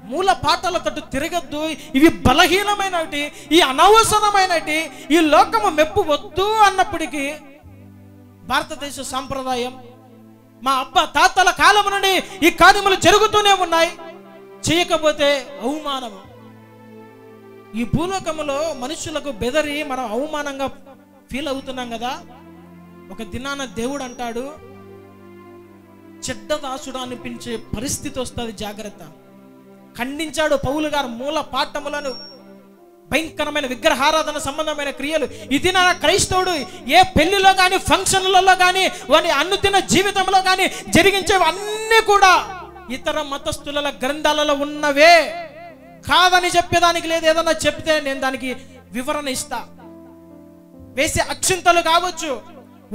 మూల పాఠాలతో తిరగద్దు. ఇవి బలహీనమైనవి, ఈ అనవసరమైనవి, ఈ లోకము మెప్పు వద్దు అన్నప్పటికీ భారతదేశ సాంప్రదాయం, మా అబ్బా తాతల కాలం నుండి ఈ కార్యములు జరుగుతూనే ఉన్నాయి. చేయకపోతే అవమానము. ఈ భూలోకములో మనుషులకు బెదరి మనం అవమానంగా ఫీల్ అవుతున్నాం కదా. ఒక దినాన దేవుడు అంటాడు, చెడ్డ దాసుడు అనిపించే పరిస్థితి వస్తుంది, జాగ్రత్త. ఖండించాడు పౌలు గారు మూల పాఠములను, భయంకరమైన విగ్రహారాధన సంబంధమైన క్రియలు. ఇది నా క్రైస్తవుడు ఏ పెళ్లిలో కానీ, ఫంక్షన్లలో కానీ, వాని అనుదిన జీవితంలో కానీ జరిగించేవన్నీ కూడా ఇతర మతస్థుల గ్రంథాలలో ఉన్నవే, కాదని చెప్పేదానికి లేదు. ఏదన్నా చెప్తే నేను దానికి వివరణ ఇస్తా. వేసే అక్షింతలు కావచ్చు,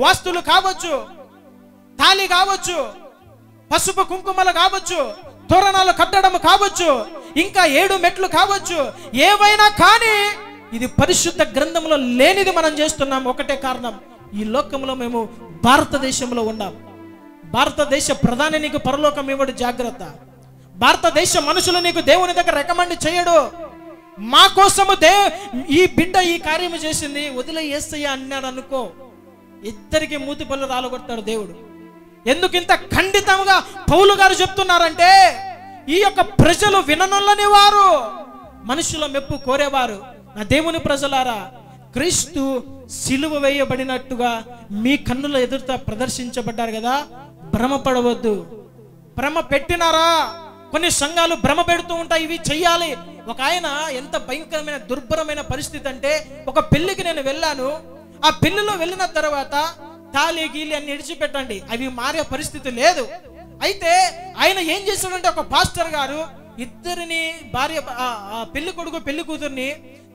వాస్తులు కావచ్చు, తాళి కావచ్చు, పసుపు కుంకుమలు కావచ్చు, తోరణాలు కట్టడం కావచ్చు, ఇంకా 7 మెట్లు కావచ్చు, ఏవైనా కానీ ఇది పరిశుద్ధ గ్రంథంలో లేనిది మనం చేస్తున్నాం. ఒకటే కారణం, ఈ లోకంలో మేము భారతదేశంలో ఉన్నాం. భారతదేశ ప్రధాని నీకు పరలోకం ఇవ్వడు, జాగ్రత్త. భారతదేశ మనుషులు నీకు దేవుని దగ్గర రికమెండ్ చేయడు. మా కోసము ఈ బిడ్డ ఈ కార్యము చేసింది, వదిలే యేసయ్య అన్నాడు అనుకో, ఇద్దరికి మూతి పళ్ళు రాలగొడతాడు దేవుడు. ఎందుకు ఇంత ఖండితంగా పౌలు గారు చెప్తున్నారంటే, ఈ యొక్క ప్రజలు విననొల్లని వారు, మనుషుల మెప్పు కోరేవారు. నా దేవుని ప్రజలారా, క్రీస్తు సిలువ వేయబడినట్టుగా మీ కన్నుల ఎదుట ప్రదర్శించబడ్డారు కదా. భ్రమపడవద్దు. భ్రమ పెట్టినారా? కొన్ని సంఘాలు భ్రమ పెడుతూ ఉంటాయి, ఇవి చెయ్యాలి. ఒక ఆయన ఎంత భయంకరమైన దుర్భరమైన పరిస్థితి అంటే, ఒక పెళ్లికి నేను వెళ్ళాను. ఆ పెళ్లిలో వెళ్ళిన తర్వాత తాళి గీలి అన్ని విడిచిపెట్టండి, అవి మారే పరిస్థితి లేదు. అయితే ఆయన ఏం చేశాడంటే, ఒక పాస్టర్ గారు ఇద్దరిని భార్య, పెళ్లి కొడుకు పెళ్లి కూతుర్ని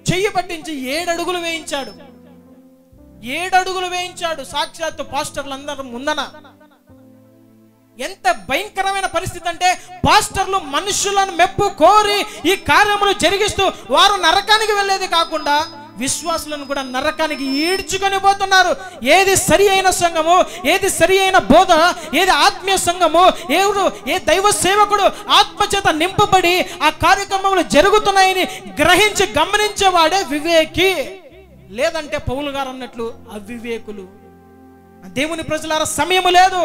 చెయ్యి పట్టించి 7 అడుగులు వేయించాడు. 7 అడుగులు వేయించాడు సాక్షాత్తు పాస్టర్లందరూ ముందన. ఎంత భయంకరమైన పరిస్థితి అంటే, పాస్టర్లు మనుషులను మెప్పు కోరి ఈ కార్యములు జరిగిస్తూ వారు నరకానికి వెళ్ళేది కాకుండా విశ్వాసులను కూడా నరకానికి ఈడ్చుకొని పోతున్నారు. ఏది సరి అయిన సంఘము, ఏది సరి అయిన బోధ, ఏది ఆత్మీయ సంఘము, ఏ దైవ సేవకుడు ఆత్మచేత నింపబడి ఆ కార్యక్రమాలు జరుగుతున్నాయని గ్రహించి గమనించేవాడే వివేకి. లేదంటే పౌలు గారు అన్నట్లు అవివేకులు. దేవుని ప్రజలారా, సమయము లేదు.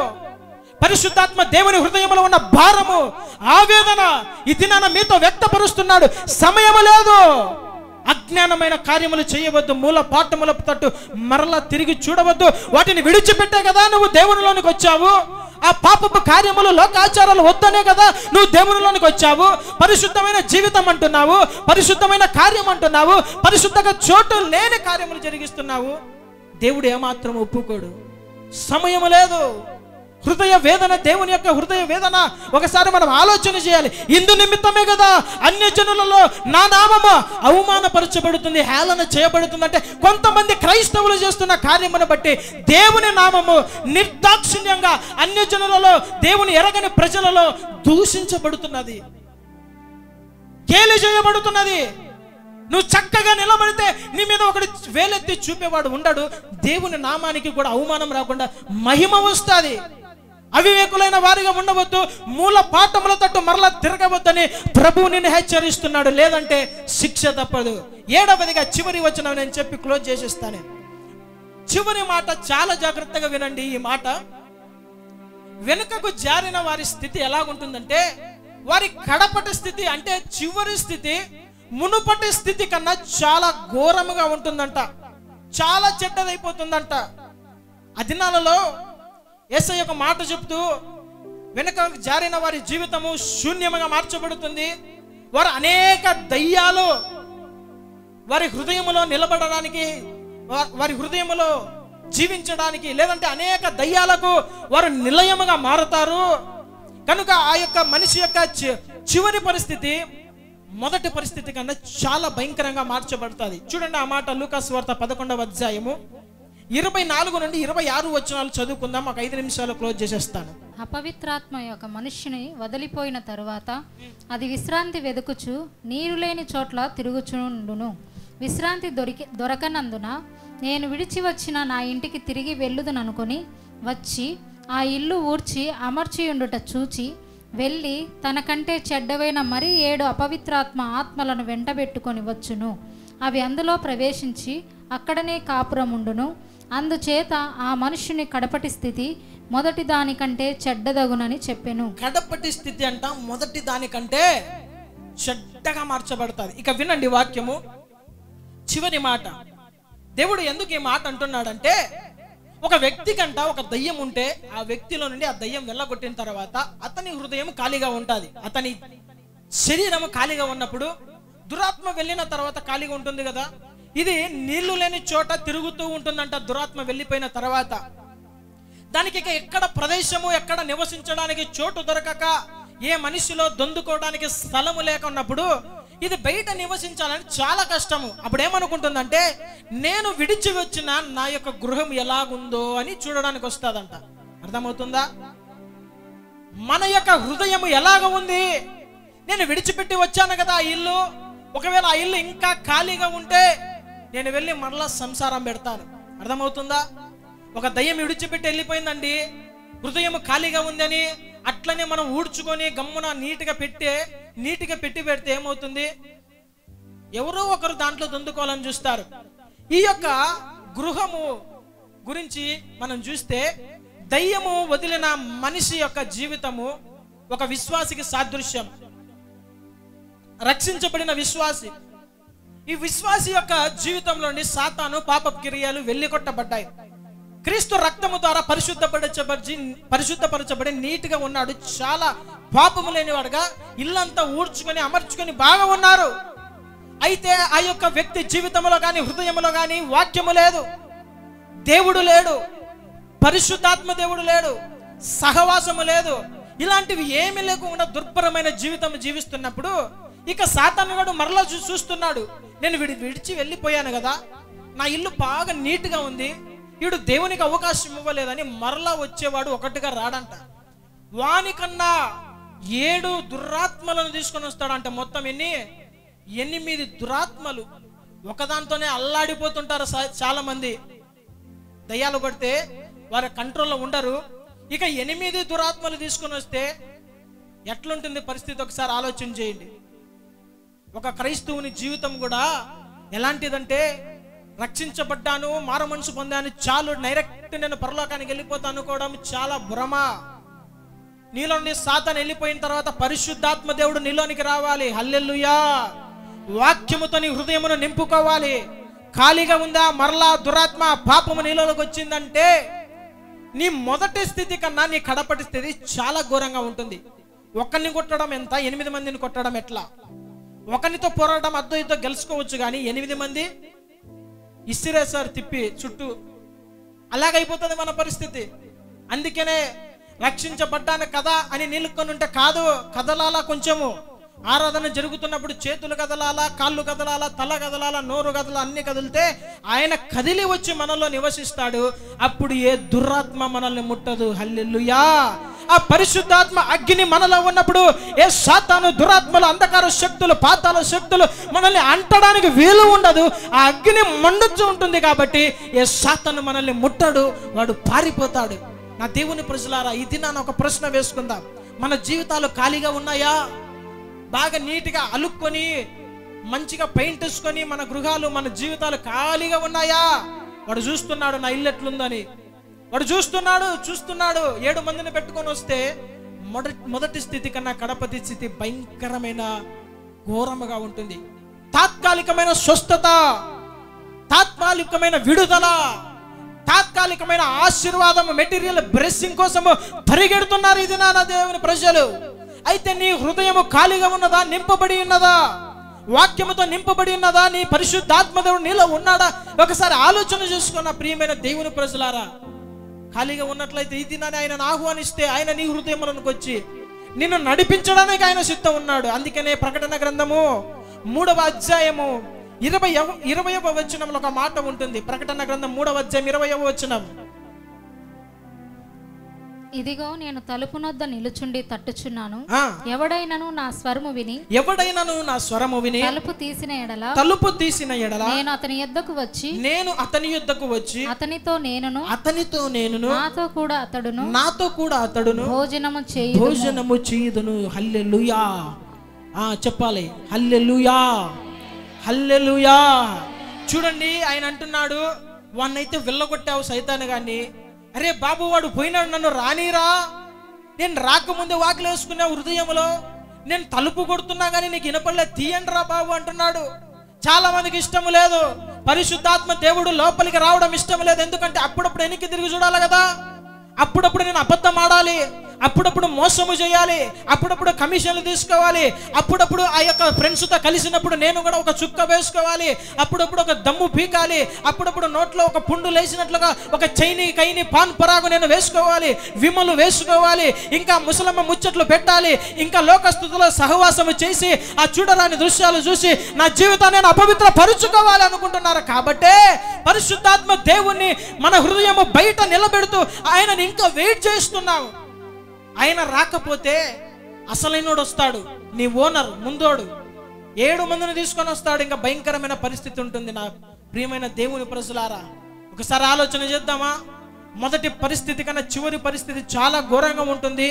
పరిశుద్ధాత్మ దేవుని హృదయంలో ఉన్న భారము, ఆవేదన ఈ దినాన మీతో వ్యక్తపరుస్తున్నాడు. సమయము లేదు. అజ్ఞానమైన కార్యములు చేయవద్దు. మూల పాఠముల తట్టు మరలా తిరిగి చూడవద్దు. వాటిని విడిచిపెట్టే కదా నువ్వు దేవునిలోనికి వచ్చావు. ఆ పాపపు కార్యములు, లోకాచారాలు వద్దనే కదా నువ్వు దేవునిలోనికి వచ్చావు. పరిశుద్ధమైన జీవితం అంటున్నావు, పరిశుద్ధమైన కార్యం అంటున్నావు, పరిశుద్ధంగా చోటు లేని కార్యములు జరిగిస్తున్నావు. దేవుడు ఏమాత్రం ఒప్పుకోడు. సమయము లేదు. హృదయ వేదన, దేవుని యొక్క హృదయ వేదన ఒకసారి మనం ఆలోచన చేయాలి. ఇందు నిమిత్తమే కదా అన్యజనులలో నా నామము అవమానపరచబడుతుంది, హేళన చేయబడుతుంది. అంటే కొంతమంది క్రైస్తవులు చేస్తున్న కార్యమును బట్టి దేవుని నామము నిర్దాక్షిణ్యంగా అన్యజనులలో, దేవుని ఎరగని ప్రజలలో దూషించబడుతున్నది, గేలి చేయబడుతున్నది. నువ్వు చక్కగా నిలబడితే నీ మీద ఒకటి వేలెత్తి చూపేవాడు ఉండడు. దేవుని నామానికి కూడా అవమానం రాకుండా మహిమ వస్తుంది. అవివేకులైన వారిగా ఉండవద్దు. మూల పాఠముల తట్టు మరలా తిరగవద్దని ప్రభువు నిన్ను హెచ్చరిస్తున్నాడు. లేదంటే శిక్ష తప్పదు. 7వదిగా చివరి వచనం నేను చెప్పి క్లోజ్ చేసేస్తాను. చివరి మాట చాలా జాగ్రత్తగా వినండి. ఈ మాట, వెనుకకు జారిన వారి స్థితి ఎలాగుంటుందంటే, వారి కడపటి స్థితి అంటే చివరి స్థితి మునుపటి స్థితి కన్నా చాలా ఘోరముగా ఉంటుందంట, చాలా చెడ్డదైపోతుందంట. ఆ దినాలలో యేసయ్య ఒక మాట చెప్తూ, వెనుక జారిన వారి జీవితము శూన్యముగా మార్చబడుతుంది. వారు అనేక దయ్యాలు వారి హృదయములో నిలబడడానికి, వారి హృదయములో జీవించడానికి, లేదంటే అనేక దయ్యాలకు వారు నిలయముగా మారుతారు. కనుక ఆ యొక్క మనిషి యొక్క చివరి పరిస్థితి మొదటి పరిస్థితి కన్నా చాలా భయంకరంగా మార్చబడుతుంది. చూడండి ఆ మాట, లూకా సువార్త 11వ అధ్యాయము 24 నుండి 26 వచనాలు చదువుకుందాం. ఒక 5 నిమిషాలు క్లోజ్ చేసేస్తాను. అపవిత్రాత్మ యొక్క మనుష్యుని వదిలిపోయిన తరువాత అది విశ్రాంతి వెదుకుచు నీరు లేని చోట్ల తిరుగుచుండును. విశ్రాంతి దొరకనందున నేను విడిచి వచ్చిన నా ఇంటికి తిరిగి వెళ్ళుదుననుకొని వచ్చి ఆ ఇల్లు ఊడ్చి అమర్చియుండుట చూచి వెళ్ళి తనకంటే చెడ్డవైన మరి 7 అపవిత్రాత్మ ఆత్మలను వెంటబెట్టుకొని వచ్చును. అవి అందులో ప్రవేశించి అక్కడనే కాపురముండును. అందుచేత ఆ మనుష్యుని కడపటి స్థితి మొదటి దానికంటే చెడ్డదగునని చెప్పెను. కడపటి స్థితి అంట మొదటి దానికంటే చెడ్డగా మార్చబడుతుంది. ఇక వినండి వాక్యము చివరి మాట. దేవుడు ఎందుకు ఈ మాట అంటున్నాడంటే, ఒక వ్యక్తి కంట ఒక దయ్యం ఉంటే ఆ వ్యక్తిలో నుండి ఆ దయ్యం వెళ్ళగొట్టిన తర్వాత అతని హృదయం ఖాళీగా ఉంటుంది. అతని శరీరం ఖాళీగా ఉన్నప్పుడు దురాత్మ వెళ్ళిన తర్వాత ఖాళీగా ఉంటుంది కదా. ఇది నీళ్లు లేని చోట తిరుగుతూ ఉంటుందంట. దురాత్మ వెళ్ళిపోయిన తర్వాత దానికి ఇక ఎక్కడ ప్రదేశము, ఎక్కడ నివసించడానికి చోటు దొరకక, ఏ మనిషిలో దొందుకోవడానికి స్థలము లేక ఉన్నప్పుడు ఇది బయట నివసించాలని చాలా కష్టము. అప్పుడు ఏమనుకుంటుందంటే, నేను విడిచి వచ్చిన నా యొక్క గృహం ఎలాగుందో అని చూడడానికి వస్తుందంట. అర్థమవుతుందా? మన యొక్క హృదయం ఎలాగ ఉంది? నేను విడిచిపెట్టి వచ్చాను కదా ఆ ఇల్లు, ఒకవేళ ఆ ఇల్లు ఇంకా ఖాళీగా ఉంటే నేను వెళ్ళి మరలా సంసారం పెడతాను. అర్థమవుతుందా? ఒక దయ్యం విడిచిపెట్టి వెళ్ళిపోయిందండి, హృదయం ఖాళీగా ఉందని అట్లనే మనం ఊడ్చుకొని గమ్మున నీట్గా పెట్టి పెడితే ఏమవుతుంది? ఎవరో ఒకరు దాంట్లో దొందుకోవాలని చూస్తారు. ఈ యొక్క గృహము గురించి మనం చూస్తే, దయ్యము వదిలిన మనిషి యొక్క జీవితము ఒక విశ్వాసికి సాదృశ్యం. రక్షించబడిన విశ్వాసి, ఈ విశ్వాసి యొక్క జీవితంలోని సాతాను పాప క్రియలు వెళ్ళికొట్టబడ్డాయి. క్రీస్తు రక్తము ద్వారా పరిశుద్ధపరచబడి నీటిగా ఉన్నాడు. చాలా పాపము లేనివాడుగా ఇల్లంతా ఊడ్చుకొని అమర్చుకొని బాగా ఉన్నారు. అయితే ఆ యొక్క వ్యక్తి జీవితంలో కానీ హృదయంలో కానీ వాక్యము లేదు, దేవుడు లేడు, పరిశుద్ధాత్మ దేవుడు లేడు, సహవాసము లేదు. ఇలాంటివి ఏమీ లేకుండా దుర్భరమైన జీవితం జీవిస్తున్నప్పుడు ఇక సాతానుగాడు మరలా చూస్తున్నాడు. నేను విడిచి వెళ్ళిపోయాను కదా, నా ఇల్లు బాగా నీట్గా ఉంది, వీడు దేవునికి అవకాశం ఇవ్వలేదని మరలా వచ్చేవాడు ఒకటిగా రాడంట. వానికన్నా 7 దురాత్మలను తీసుకొని వస్తాడంట. మొత్తం 8 దురాత్మలు ఒకదాంతోనే అల్లాడిపోతుంటారు చాలా మంది. దయ్యాలు కొడితే వారి కంట్రోల్లో ఉండరు. ఇక 8 దురాత్మలు తీసుకొని వస్తే ఎట్లుంటుంది పరిస్థితి ఒకసారి ఆలోచన చేయండి. ఒక క్రైస్తవుని జీవితం కూడా ఎలాంటిదంటే, రక్షించబడ్డాను, మారు మనసు పొందాను, చాలు, డైరెక్ట్ నేను పరలోకానికి వెళ్ళిపోతాను అనుకోవడం చాలా భ్రమ. నీలో నుండి సాతాను వెళ్ళిపోయిన తర్వాత పరిశుద్ధాత్మ దేవుడు నీలోనికి రావాలి. హల్లెలూయా. వాక్యముతో నీ హృదయమును నింపుకోవాలి. ఖాళీగా ఉందా, మరలా దురాత్మ పాపము నీలోకి వచ్చిందంటే నీ మొదటి స్థితి కన్నా నీ కడపటి స్థితి చాలా ఘోరంగా ఉంటుంది. ఒకరిని కొట్టడం ఎంత, 8 మందిని కొట్టడం ఎట్లా? ఒకరితో పోరాటం అద్దో ఇద్దో గెలుచుకోవచ్చు, కానీ 8 మంది ఇసిరేసారు తిప్పి చుట్టూ. అలాగైపోతుంది మన పరిస్థితి. అందుకనే రక్షించబడ్డాను కదా అని నిలుక్కొనుంటే కాదు, కదలాలా. కొంచెము ఆరాధన జరుగుతున్నప్పుడు చేతులు కదలాలా, కాళ్ళు కదలాలా, తల కదలాలా, నోరు కదలా, అన్ని కదిలితే ఆయన కదిలి వచ్చి మనలో నివసిస్తాడు. అప్పుడు ఏ దురాత్మ మనల్ని ముట్టదు. హల్లెలూయా. ఆ పరిశుద్ధాత్మ అగ్ని మనలో ఉన్నప్పుడు ఏ సాతాను, దురాత్మలు, అంధకార శక్తులు, పాతాల శక్తులు మనల్ని అంటడానికి వీలు ఉండదు. ఆ అగ్ని మండుతూ ఉంటుంది కాబట్టి ఏ సాతాను మనల్ని ముట్టడు, వాడు పారిపోతాడు. నా దేవుని ప్రజలారా, ఈ దినాన ఒక ప్రశ్న వేసుకుందాం. మన జీవితాలు ఖాళీగా ఉన్నాయా? బాగా నీట్గా అలుక్కొని మంచిగా పెయింట్ వేసుకొని మన గృహాలు, మన జీవితాలు ఖాళీగా ఉన్నాయా? వాడు చూస్తున్నాడు నా ఇల్లు ఎట్లుందని. వాడు చూస్తున్నాడు. 7 మందిని పెట్టుకొని వస్తే మొదటి స్థితి కన్నా కడపటి స్థితి భయంకరమైన ఘోరముగా ఉంటుంది. తాత్కాలికమైన స్వస్థత, తాత్కాలికమైన విడుదల, తాత్కాలికమైన ఆశీర్వాదం, మెటీరియల్ బ్లెస్సింగ్ కోసము పరిగెడుతున్నారు ఇది నా దేవుని ప్రజలు. అయితే నీ హృదయము ఖాళీగా ఉన్నదా, నింపబడి ఉన్నదా, వాక్యముతో నింపబడి ఉన్నదా, నీ పరిశుద్ధాత్మ దేవుడు నీలో ఉన్నాడా? ఒకసారి ఆలోచన చేసుకున్న ప్రియమైన దేవుని ప్రజలారా. ఖాళీగా ఉన్నట్లయితే ఈ దినాన్ని ఆయనను ఆహ్వానిస్తే ఆయన నీ హృదయంలోకి వచ్చి నిన్ను నడిపించడానికి ఆయన సిద్ధం ఉన్నాడు. అందుకనే ప్రకటన గ్రంథము 3వ అధ్యాయము 20వ వచనంలో ఒక మాట ఉంటుంది. ప్రకటన గ్రంథం 3వ అధ్యాయం 20వ వచనం. ఇదిగో నేను తలుపు నొద్ద నిలుచుండి తట్టుచున్నాను, ఎవడైనను నా స్వరము విని తలుపు తీసిన ఎడల నేను అతని యొద్దకు వచ్చి అతనితో నేనును నాతో కూడా అతడును భోజనము చేయుదును. హల్లెలూయా. చెప్పాలి హల్లెలూయా, హల్లెలూయా. చూడండి, ఆయన అంటున్నాడు, వాన్నైతే వెళ్ళగొట్టావు సైతాను గాని, అరే బాబు వాడు పోయినాడు, నన్ను రానీరా, నేను రాకముందే వాకిలు వేసుకున్నా హృదయంలో, నేను తలుపు కొడుతున్నా కానీ నీకు వినపడలే, తీయండి రా బాబు అంటున్నాడు. చాలా మందికి ఇష్టం లేదు, పరిశుద్ధాత్మ దేవుడు లోపలికి రావడం ఇష్టం లేదు. ఎందుకంటే అప్పుడప్పుడు వెనక్కి తిరిగి చూడాలి కదా, అప్పుడప్పుడు నేను అబద్ధం ఆడాలి, అప్పుడప్పుడు మోసము చేయాలి, అప్పుడప్పుడు కమిషన్లు తీసుకోవాలి, అప్పుడప్పుడు ఆ యొక్క ఫ్రెండ్స్తో కలిసినప్పుడు నేను కూడా ఒక చుక్క వేసుకోవాలి, అప్పుడప్పుడు ఒక దమ్ము పీకాలి, అప్పుడప్పుడు నోట్లో ఒక పుండు లేచినట్లుగా ఒక కైని పాన్ పరాగు నేను వేసుకోవాలి, విమలు వేసుకోవాలి, ఇంకా ముసలమ్మ ముచ్చట్లు పెట్టాలి, ఇంకా లోకస్తుతుల సహవాసము చేసి ఆ చూడరాని దృశ్యాలు చూసి నా జీవితాన్ని నేను అపవిత్ర పరుచుకోవాలి అనుకుంటున్నారు. కాబట్టే పరిశుద్ధాత్మ దేవుణ్ణి మన హృదయము బయట నిలబెడుతూ ఆయనని ఇంకా వెయిట్ చేస్తున్నావు. ఆయన రాకపోతే అసలైనోడు వస్తాడు, నీ ఓనర్ ముందోడు 7 మందిని తీసుకొని వస్తాడు. ఇంకా భయంకరమైన పరిస్థితి ఉంటుంది. నా ప్రియమైన దేవుని ప్రజలారా, ఒకసారి ఆలోచన చేద్దామా? మొదటి పరిస్థితి కన్నా చివరి పరిస్థితి చాలా ఘోరంగా ఉంటుంది.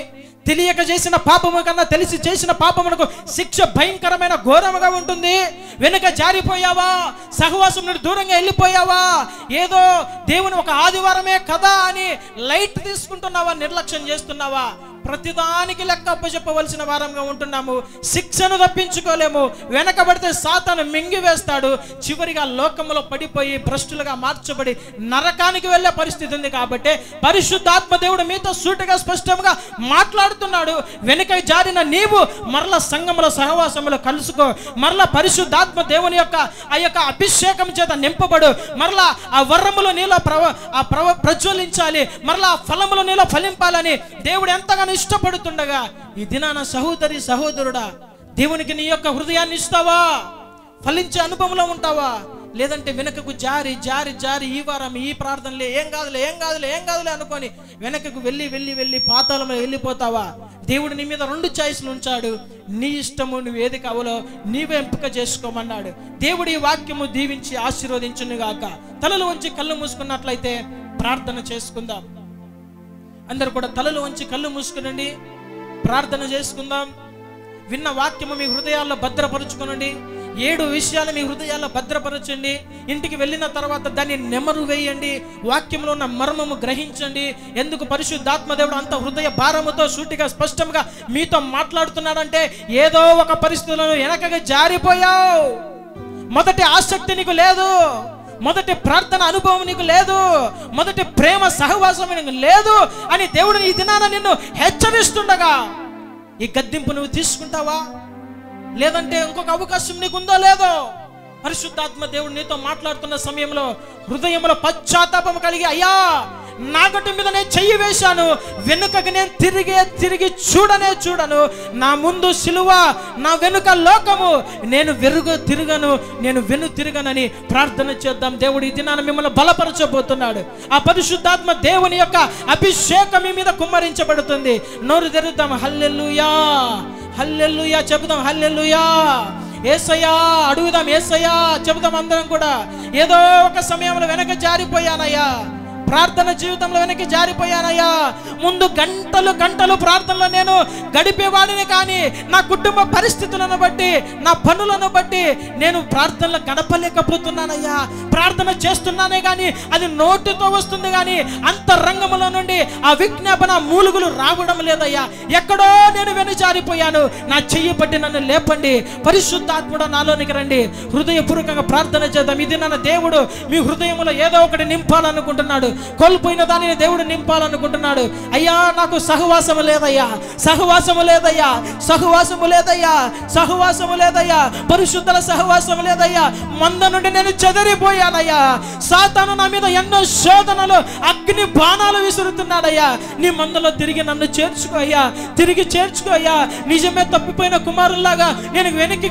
తెలియక చేసిన పాపము కన్నా తెలిసి చేసిన పాపమునకు శిక్ష భయంకరమైన ఘోరముగా ఉంటుంది. వెనుక జారిపోయావా, సహవాసం నుండి దూరంగా వెళ్ళిపోయావా, ఏదో దేవుని ఒక ఆదివారమే కదా అని లైట్ తీసుకుంటున్నావా, నిర్లక్ష్యం చేస్తున్నావా, ప్రతిదానికి లెక్క అప్పచెప్పవలసిన వారంగా ఉంటున్నాము. శిక్షను తప్పించుకోలేము. వెనకబడితే సాతాను మింగివేస్తాడు. చివరిగా లోకములో పడిపోయి భ్రష్టులుగా మార్చబడి నరకానికి వెళ్ళే పరిస్థితి ఉంది. కాబట్టి పరిశుద్ధాత్మ దేవుడు మీతో సూటిగా స్పష్టంగా మాట్లాడుతున్నాడు. వెనుక జారిన నీవు మరల సంఘములో సహవాసములో కలుసుకో, మరలా పరిశుద్ధాత్మ దేవుని యొక్క ఆ యొక్క అభిషేకం చేత నింపబడు, మరలా ఆ వరములు నీలో ప్రజ్వలించాలి, మరలా ఫలములు నీలో ఫలింపాలని దేవుడు ఎంతగానో ఇష్టపడుతుండగా, ఈ దినాన సహోదరి సహోదరుడా, దేవునికి నీ యొక్క హృదయాన్ని ఇస్తావా? ఫలించే అనుభవంలో ఉంటావా? లేదంటే వెనకకు జారి జారి జారి ఈ వారం ఈ ప్రార్థనలే ఏం కాదులే అనుకొని వెనకకు వెళ్ళి పాతాళంలో వెళ్ళిపోతావా? దేవుడు నీ మీద 2 చాయిస్లు ఉంచాడు. నీ ఇష్టము, నువ్వు ఏది కావాలో నీవే ఎంపిక చేసుకోమన్నాడు. దేవుడు ఈ వాక్యము దీవించి ఆశీర్వదించును గాక. తలలు వంచి కళ్ళు మూసుకున్నట్లయితే ప్రార్థన చేసుకుందాం. అందరూ కూడా తలలు వంచి కళ్ళు మూసుకునండి, ప్రార్థన చేసుకుందాం. విన్న వాక్యము మీ హృదయాల్లో భద్రపరుచుకునండి. 7 విషయాలు మీ హృదయాల్లో భద్రపరచండి. ఇంటికి వెళ్ళిన తర్వాత దాన్ని నెమరు వేయండి, వాక్యంలో ఉన్న మర్మము గ్రహించండి. ఎందుకు పరిశుద్ధాత్మ దేవుడు అంత హృదయ భారముతో సూటిగా స్పష్టంగా మీతో మాట్లాడుతున్నాడంటే, ఏదో ఒక పరిస్థితుల్లో వెనకగా జారిపోయావు, మొదటి ఆసక్తి నీకు లేదు, మొదటి ప్రార్థన అనుభవం నీకు లేదు, మొదటి ప్రేమ సహవాసం నీకు లేదు అని దేవుడు ఈ దినాన నిన్ను హెచ్చరిస్తుండగా ఈ గద్దింపు నువ్వు తీసుకుంటావా? లేదంటే ఇంకొక అవకాశం నీకు ఉందో లేదో? పరిశుద్ధాత్మ దేవుడు నీతో మాట్లాడుతున్న సమయంలో హృదయంలో పశ్చాత్తాపం కలిగి, అయ్యా నా గట్టు మీద నేను చెయ్యి వేశాను, వెనుకకి నేను తిరిగి చూడను, నా ముందు సిలువ, నా వెనుక లోకము, నేను వెను తిరగనని ప్రార్థన చేద్దాం. దేవుడు ఈ దినాన మిమ్మల్ని బలపరచబోతున్నాడు. ఆ పరిశుద్ధాత్మ దేవుని యొక్క అభిషేకం మీ మీద కుమ్మరించబడుతుంది. నోరు తెరుద్దాం, హల్లెలూయా హల్లెలూయా చెబుదాం, హల్లెలూయా. యేసయ్యా అడుగుదాం, యేసయ్యా చెబుదాం అందరం కూడా. ఏదో ఒక సమయంలో వెనక జారిపోయానయ్యా, ప్రార్థన జీవితంలో వెనక్కి జారిపోయానయ్యా. ముందు గంటలు ప్రార్థనలో నేను గడిపేవాడిని, కానీ నా కుటుంబ పరిస్థితులను బట్టి, నా పనులను బట్టి నేను ప్రార్థనలో గడపలేకపోతున్నానయ్యా. ప్రార్థన చేస్తున్నానే కానీ అది నోటితో వస్తుంది, కానీ అంతరంగములో నుండి ఆ విజ్ఞాపన మూలుగులు రావడం లేదయ్యా. ఎక్కడో నేను వెనుజారిపోయాను, నా చెయ్యి పట్టి నన్ను లేపండి. పరిశుద్ధాత్ముడు నాలోనికి రండి. హృదయపూర్వకంగా ప్రార్థన చేద్దాం. ఇది నన్ను దేవుడు మీ హృదయంలో ఏదో ఒకటి నింపాలనుకుంటున్నాడు. కోల్పోయిన దానిని దేవుడు నింపాలనుకుంటున్నాడు. అయ్యా నాకు సహవాసము లేదయ్యా, పరిశుద్ధుల సహవాసము లేదయ్యా. మంద నుండి నేను చెదరిపోయానయ్యా. సాతాను నా మీద ఎన్నో శోధనలు, అగ్ని బాణాలు విసురుతున్నాడయ్యా. నీ మందలో తిరిగి నన్ను చేర్చుకో అయ్యా. నిజమే తప్పిపోయిన కుమారుల్లాగా నేను వెనక్కి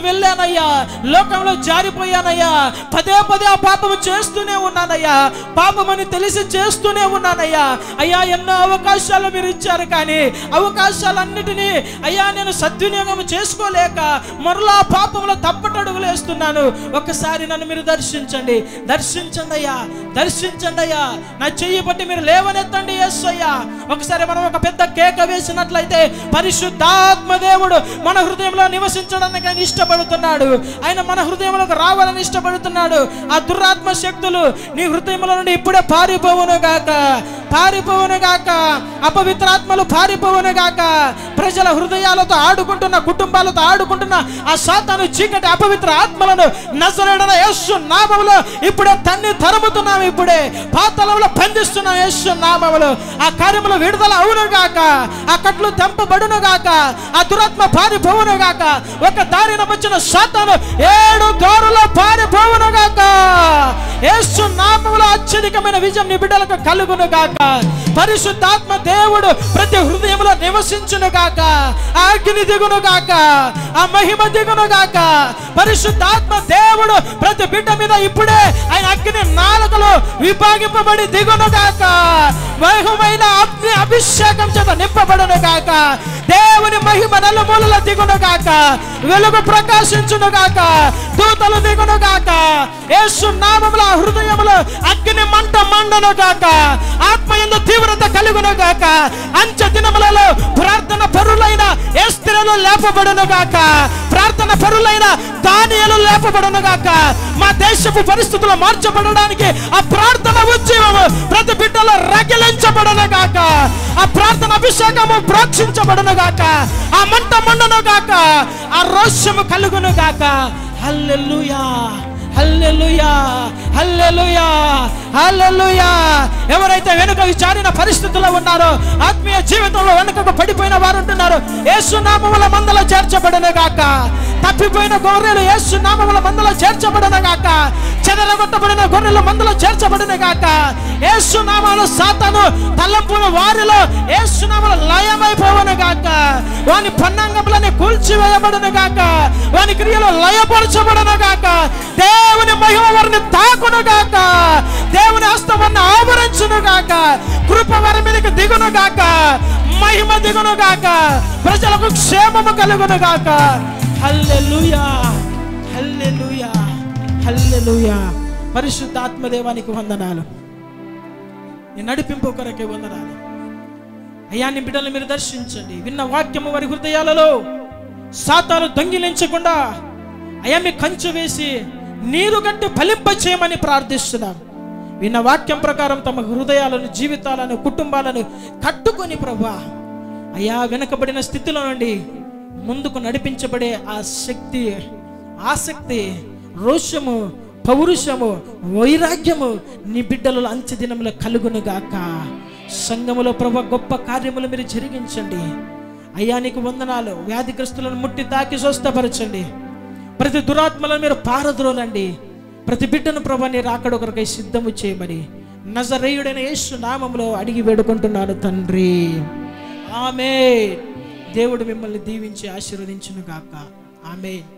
వెళ్ళానయ్యా. లోకంలో జారిపోయానయ్యా. పదే ఆ పాపము చేస్తూనే ఉన్నా ఉన్నానయ్యా, పాపమని తెలిసి చేస్తూనే ఉన్నానయ్యా. అయ్యా ఎన్నో అవకాశాలు మీరు ఇచ్చారు, కానీ అవకాశాలన్నిటినీ అయ్యా నేను సద్వినియోగం చేసుకోలేక మరలా పాపంలో తప్పటడుగులు వేస్తున్నాను. ఒకసారి నన్ను మీరు దర్శించండి, దర్శించండి అయ్యా, దర్శించండి అయ్యా. నా చెయ్యి బట్టి మీరు లేవనెత్తండి యేసయ్యా. ఒకసారి మనం ఒక పెద్ద కేక వేసినట్లయితే పరిశుద్ధాత్మ దేవుడు మన హృదయంలో నివసించడానికి ఆయన ఇష్టపడుతున్నాడు. ఆయన మన హృదయంలోకి రావాలని ఇష్టపడుతున్నాడు. ఆ దురాత్మ శక్తులు నీ హృదయంలో నుండి ఇప్పుడే పారిపోవును గాక, పారిపోవును గాక. అపవిత్రాత్మలు పారిపోవును గాక. ప్రజల హృదయాలతో ఆడుకుంటున్న, కుటుంబాలతో ఆడుకుంటున్న ఆ సాతాను చీకటి అపవిత్ర ఆత్మలను నజరేయుడైన యేసు నామములో ఇప్పుడే తన్ని తరుముతున్నాం, ఇప్పుడే పాతాళంలో బంధిస్తున్నాం యేసు నామములో. ఆ కార్యములు విడుదల అవును గాక, ఆ కట్లు తెంపబడును గాక, ఆ దురాత్మ పారిపోవును గాక. ఒక దారిన వచ్చిన సాతాను 7 దారుల్లో పారిపోవును గాక. యేసు నామములో అత్యధికమైన విజయం నీ బిడ్డలకు కలుగును గాక. పరిశుద్ధాత్మ దేవుడు ప్రతి హృదయంలో నివసించును గాక. ఆ అగ్ని దిగును గాక, ఆ మహిమ దిగును గాక. పరిశుద్ధాత్మ దేవుడు ప్రతి బిడ్డ మీద ఇప్పుడే ఆయన అగ్ని నాలుకలు విభాగింపబడి దిగును గాక. మహిమైన అగ్ని అభిషేకం చేత నింపబడును గాక. దేవుని మహిమ నలుమూలల దిగును గాక. వెలుగు ప్రకాశించును గాక. దూతలు దిగును గాక. యేసు నామములో హృదయములో అగ్ని మంట మండను గాక. ఆత్మయందు తీవ్రత కలుగును గాక. అంచె దినములలో ప్రార్థన పరులైన ఎస్తేరులు లేపబడును గాక. ప్రార్థన పరులైన దానియేలు లేపబడును గాక. మా దేశపు పరిస్థితులు మార్చబడడానికి ఆ ప్రార్థన ఉద్యమము ప్రతి బిడ్డలో రగిలించబడును గాక. ఆ ప్రార్థన అభిషేకము ప్రోక్షించబడును గాక. ఆ మంట మండును గాక. ఆ రోషము కలుగును గాక. హల్లెలూయా, హల్లెలూయా, హల్లెలూయా, హల్లెలూయా. ఎవరైతే వెనుకకు జారిన పరిస్థితుల్లో ఉన్నారో, ఆత్మీయ జీవితంలో వెనుకకు పడిపోయిన వారు ఉంటున్నారు, యేసు నామముల మందలో చేర్చబడును గాక. తప్పిపోయిన గొర్రెలు యేసు నామముల మందలో చేర్చబడును గాక. చెదరగొట్టబడిన గొర్రెలు మందలో చేర్చబడును గాక. యేసు నామములో సాతాను తలంపుల వారిలో యేసు నామములో లయమైపోవును గాక. వాని పన్నాంగములని కూల్చివేయబడును గాక. వాని క్రియలు లయపరచబడును గాక. దేవుని మహిమ వారిని తాకును గాక. దేవుని హస్తమును ఆవరించును గాక. కృప వారి మీదకి దిగును గాక. మహిమ దిగును గాక. ప్రజలకు క్షేమము కలుగును గాక. హల్లెలూయా, హల్లెలూయా, హల్లెలూయా. పరిశుద్ధాత్మ దేవానికి వందనాలు. నీ నడిపింపు కొరకే వందనాలు అయ్యా. నీ బిడ్డలు మీరు దర్శించండి. విన్న వాక్యము వారి హృదయాలలో సాతాను దొంగిలించకుండా అయ్యా మీ కంచె వేసి నీరు గట్టి ఫలింప చేయమని ప్రార్థిస్తున్నాం. విన్న వాక్యం ప్రకారం తమ హృదయాలను, జీవితాలను, కుటుంబాలను కట్టుకొని ప్రభువా అయ్యా వెనకబడిన స్థితిలో నుండి ముందుకు నడిపించబడే ఆ శక్తి, ఆసక్తి, రోషము, పౌరుషము, వైరాగ్యము నీ బిడ్డలలో అంచె దినములో కలుగును గాక. సంఘములో ప్రభువా గొప్ప కార్యములు మీరు జరిగించండి అయ్యా. నీకు వందనాలు. వ్యాధిగ్రస్తులను ముట్టి తాకి స్వస్థపరచండి. ప్రతి దురాత్మలను మీరు పారద్రోలండి. ప్రతి బిడ్డను ప్రభువా నీ రాకడ కొరకై సిద్ధము చేయమని నజరేయుడైన యేసు నామములో అడిగి వేడుకుంటున్నాను తండ్రి. ఆమేన్. దేవుడు మిమ్మల్ని దీవించి ఆశీర్వదించును గాక. ఆమేన్.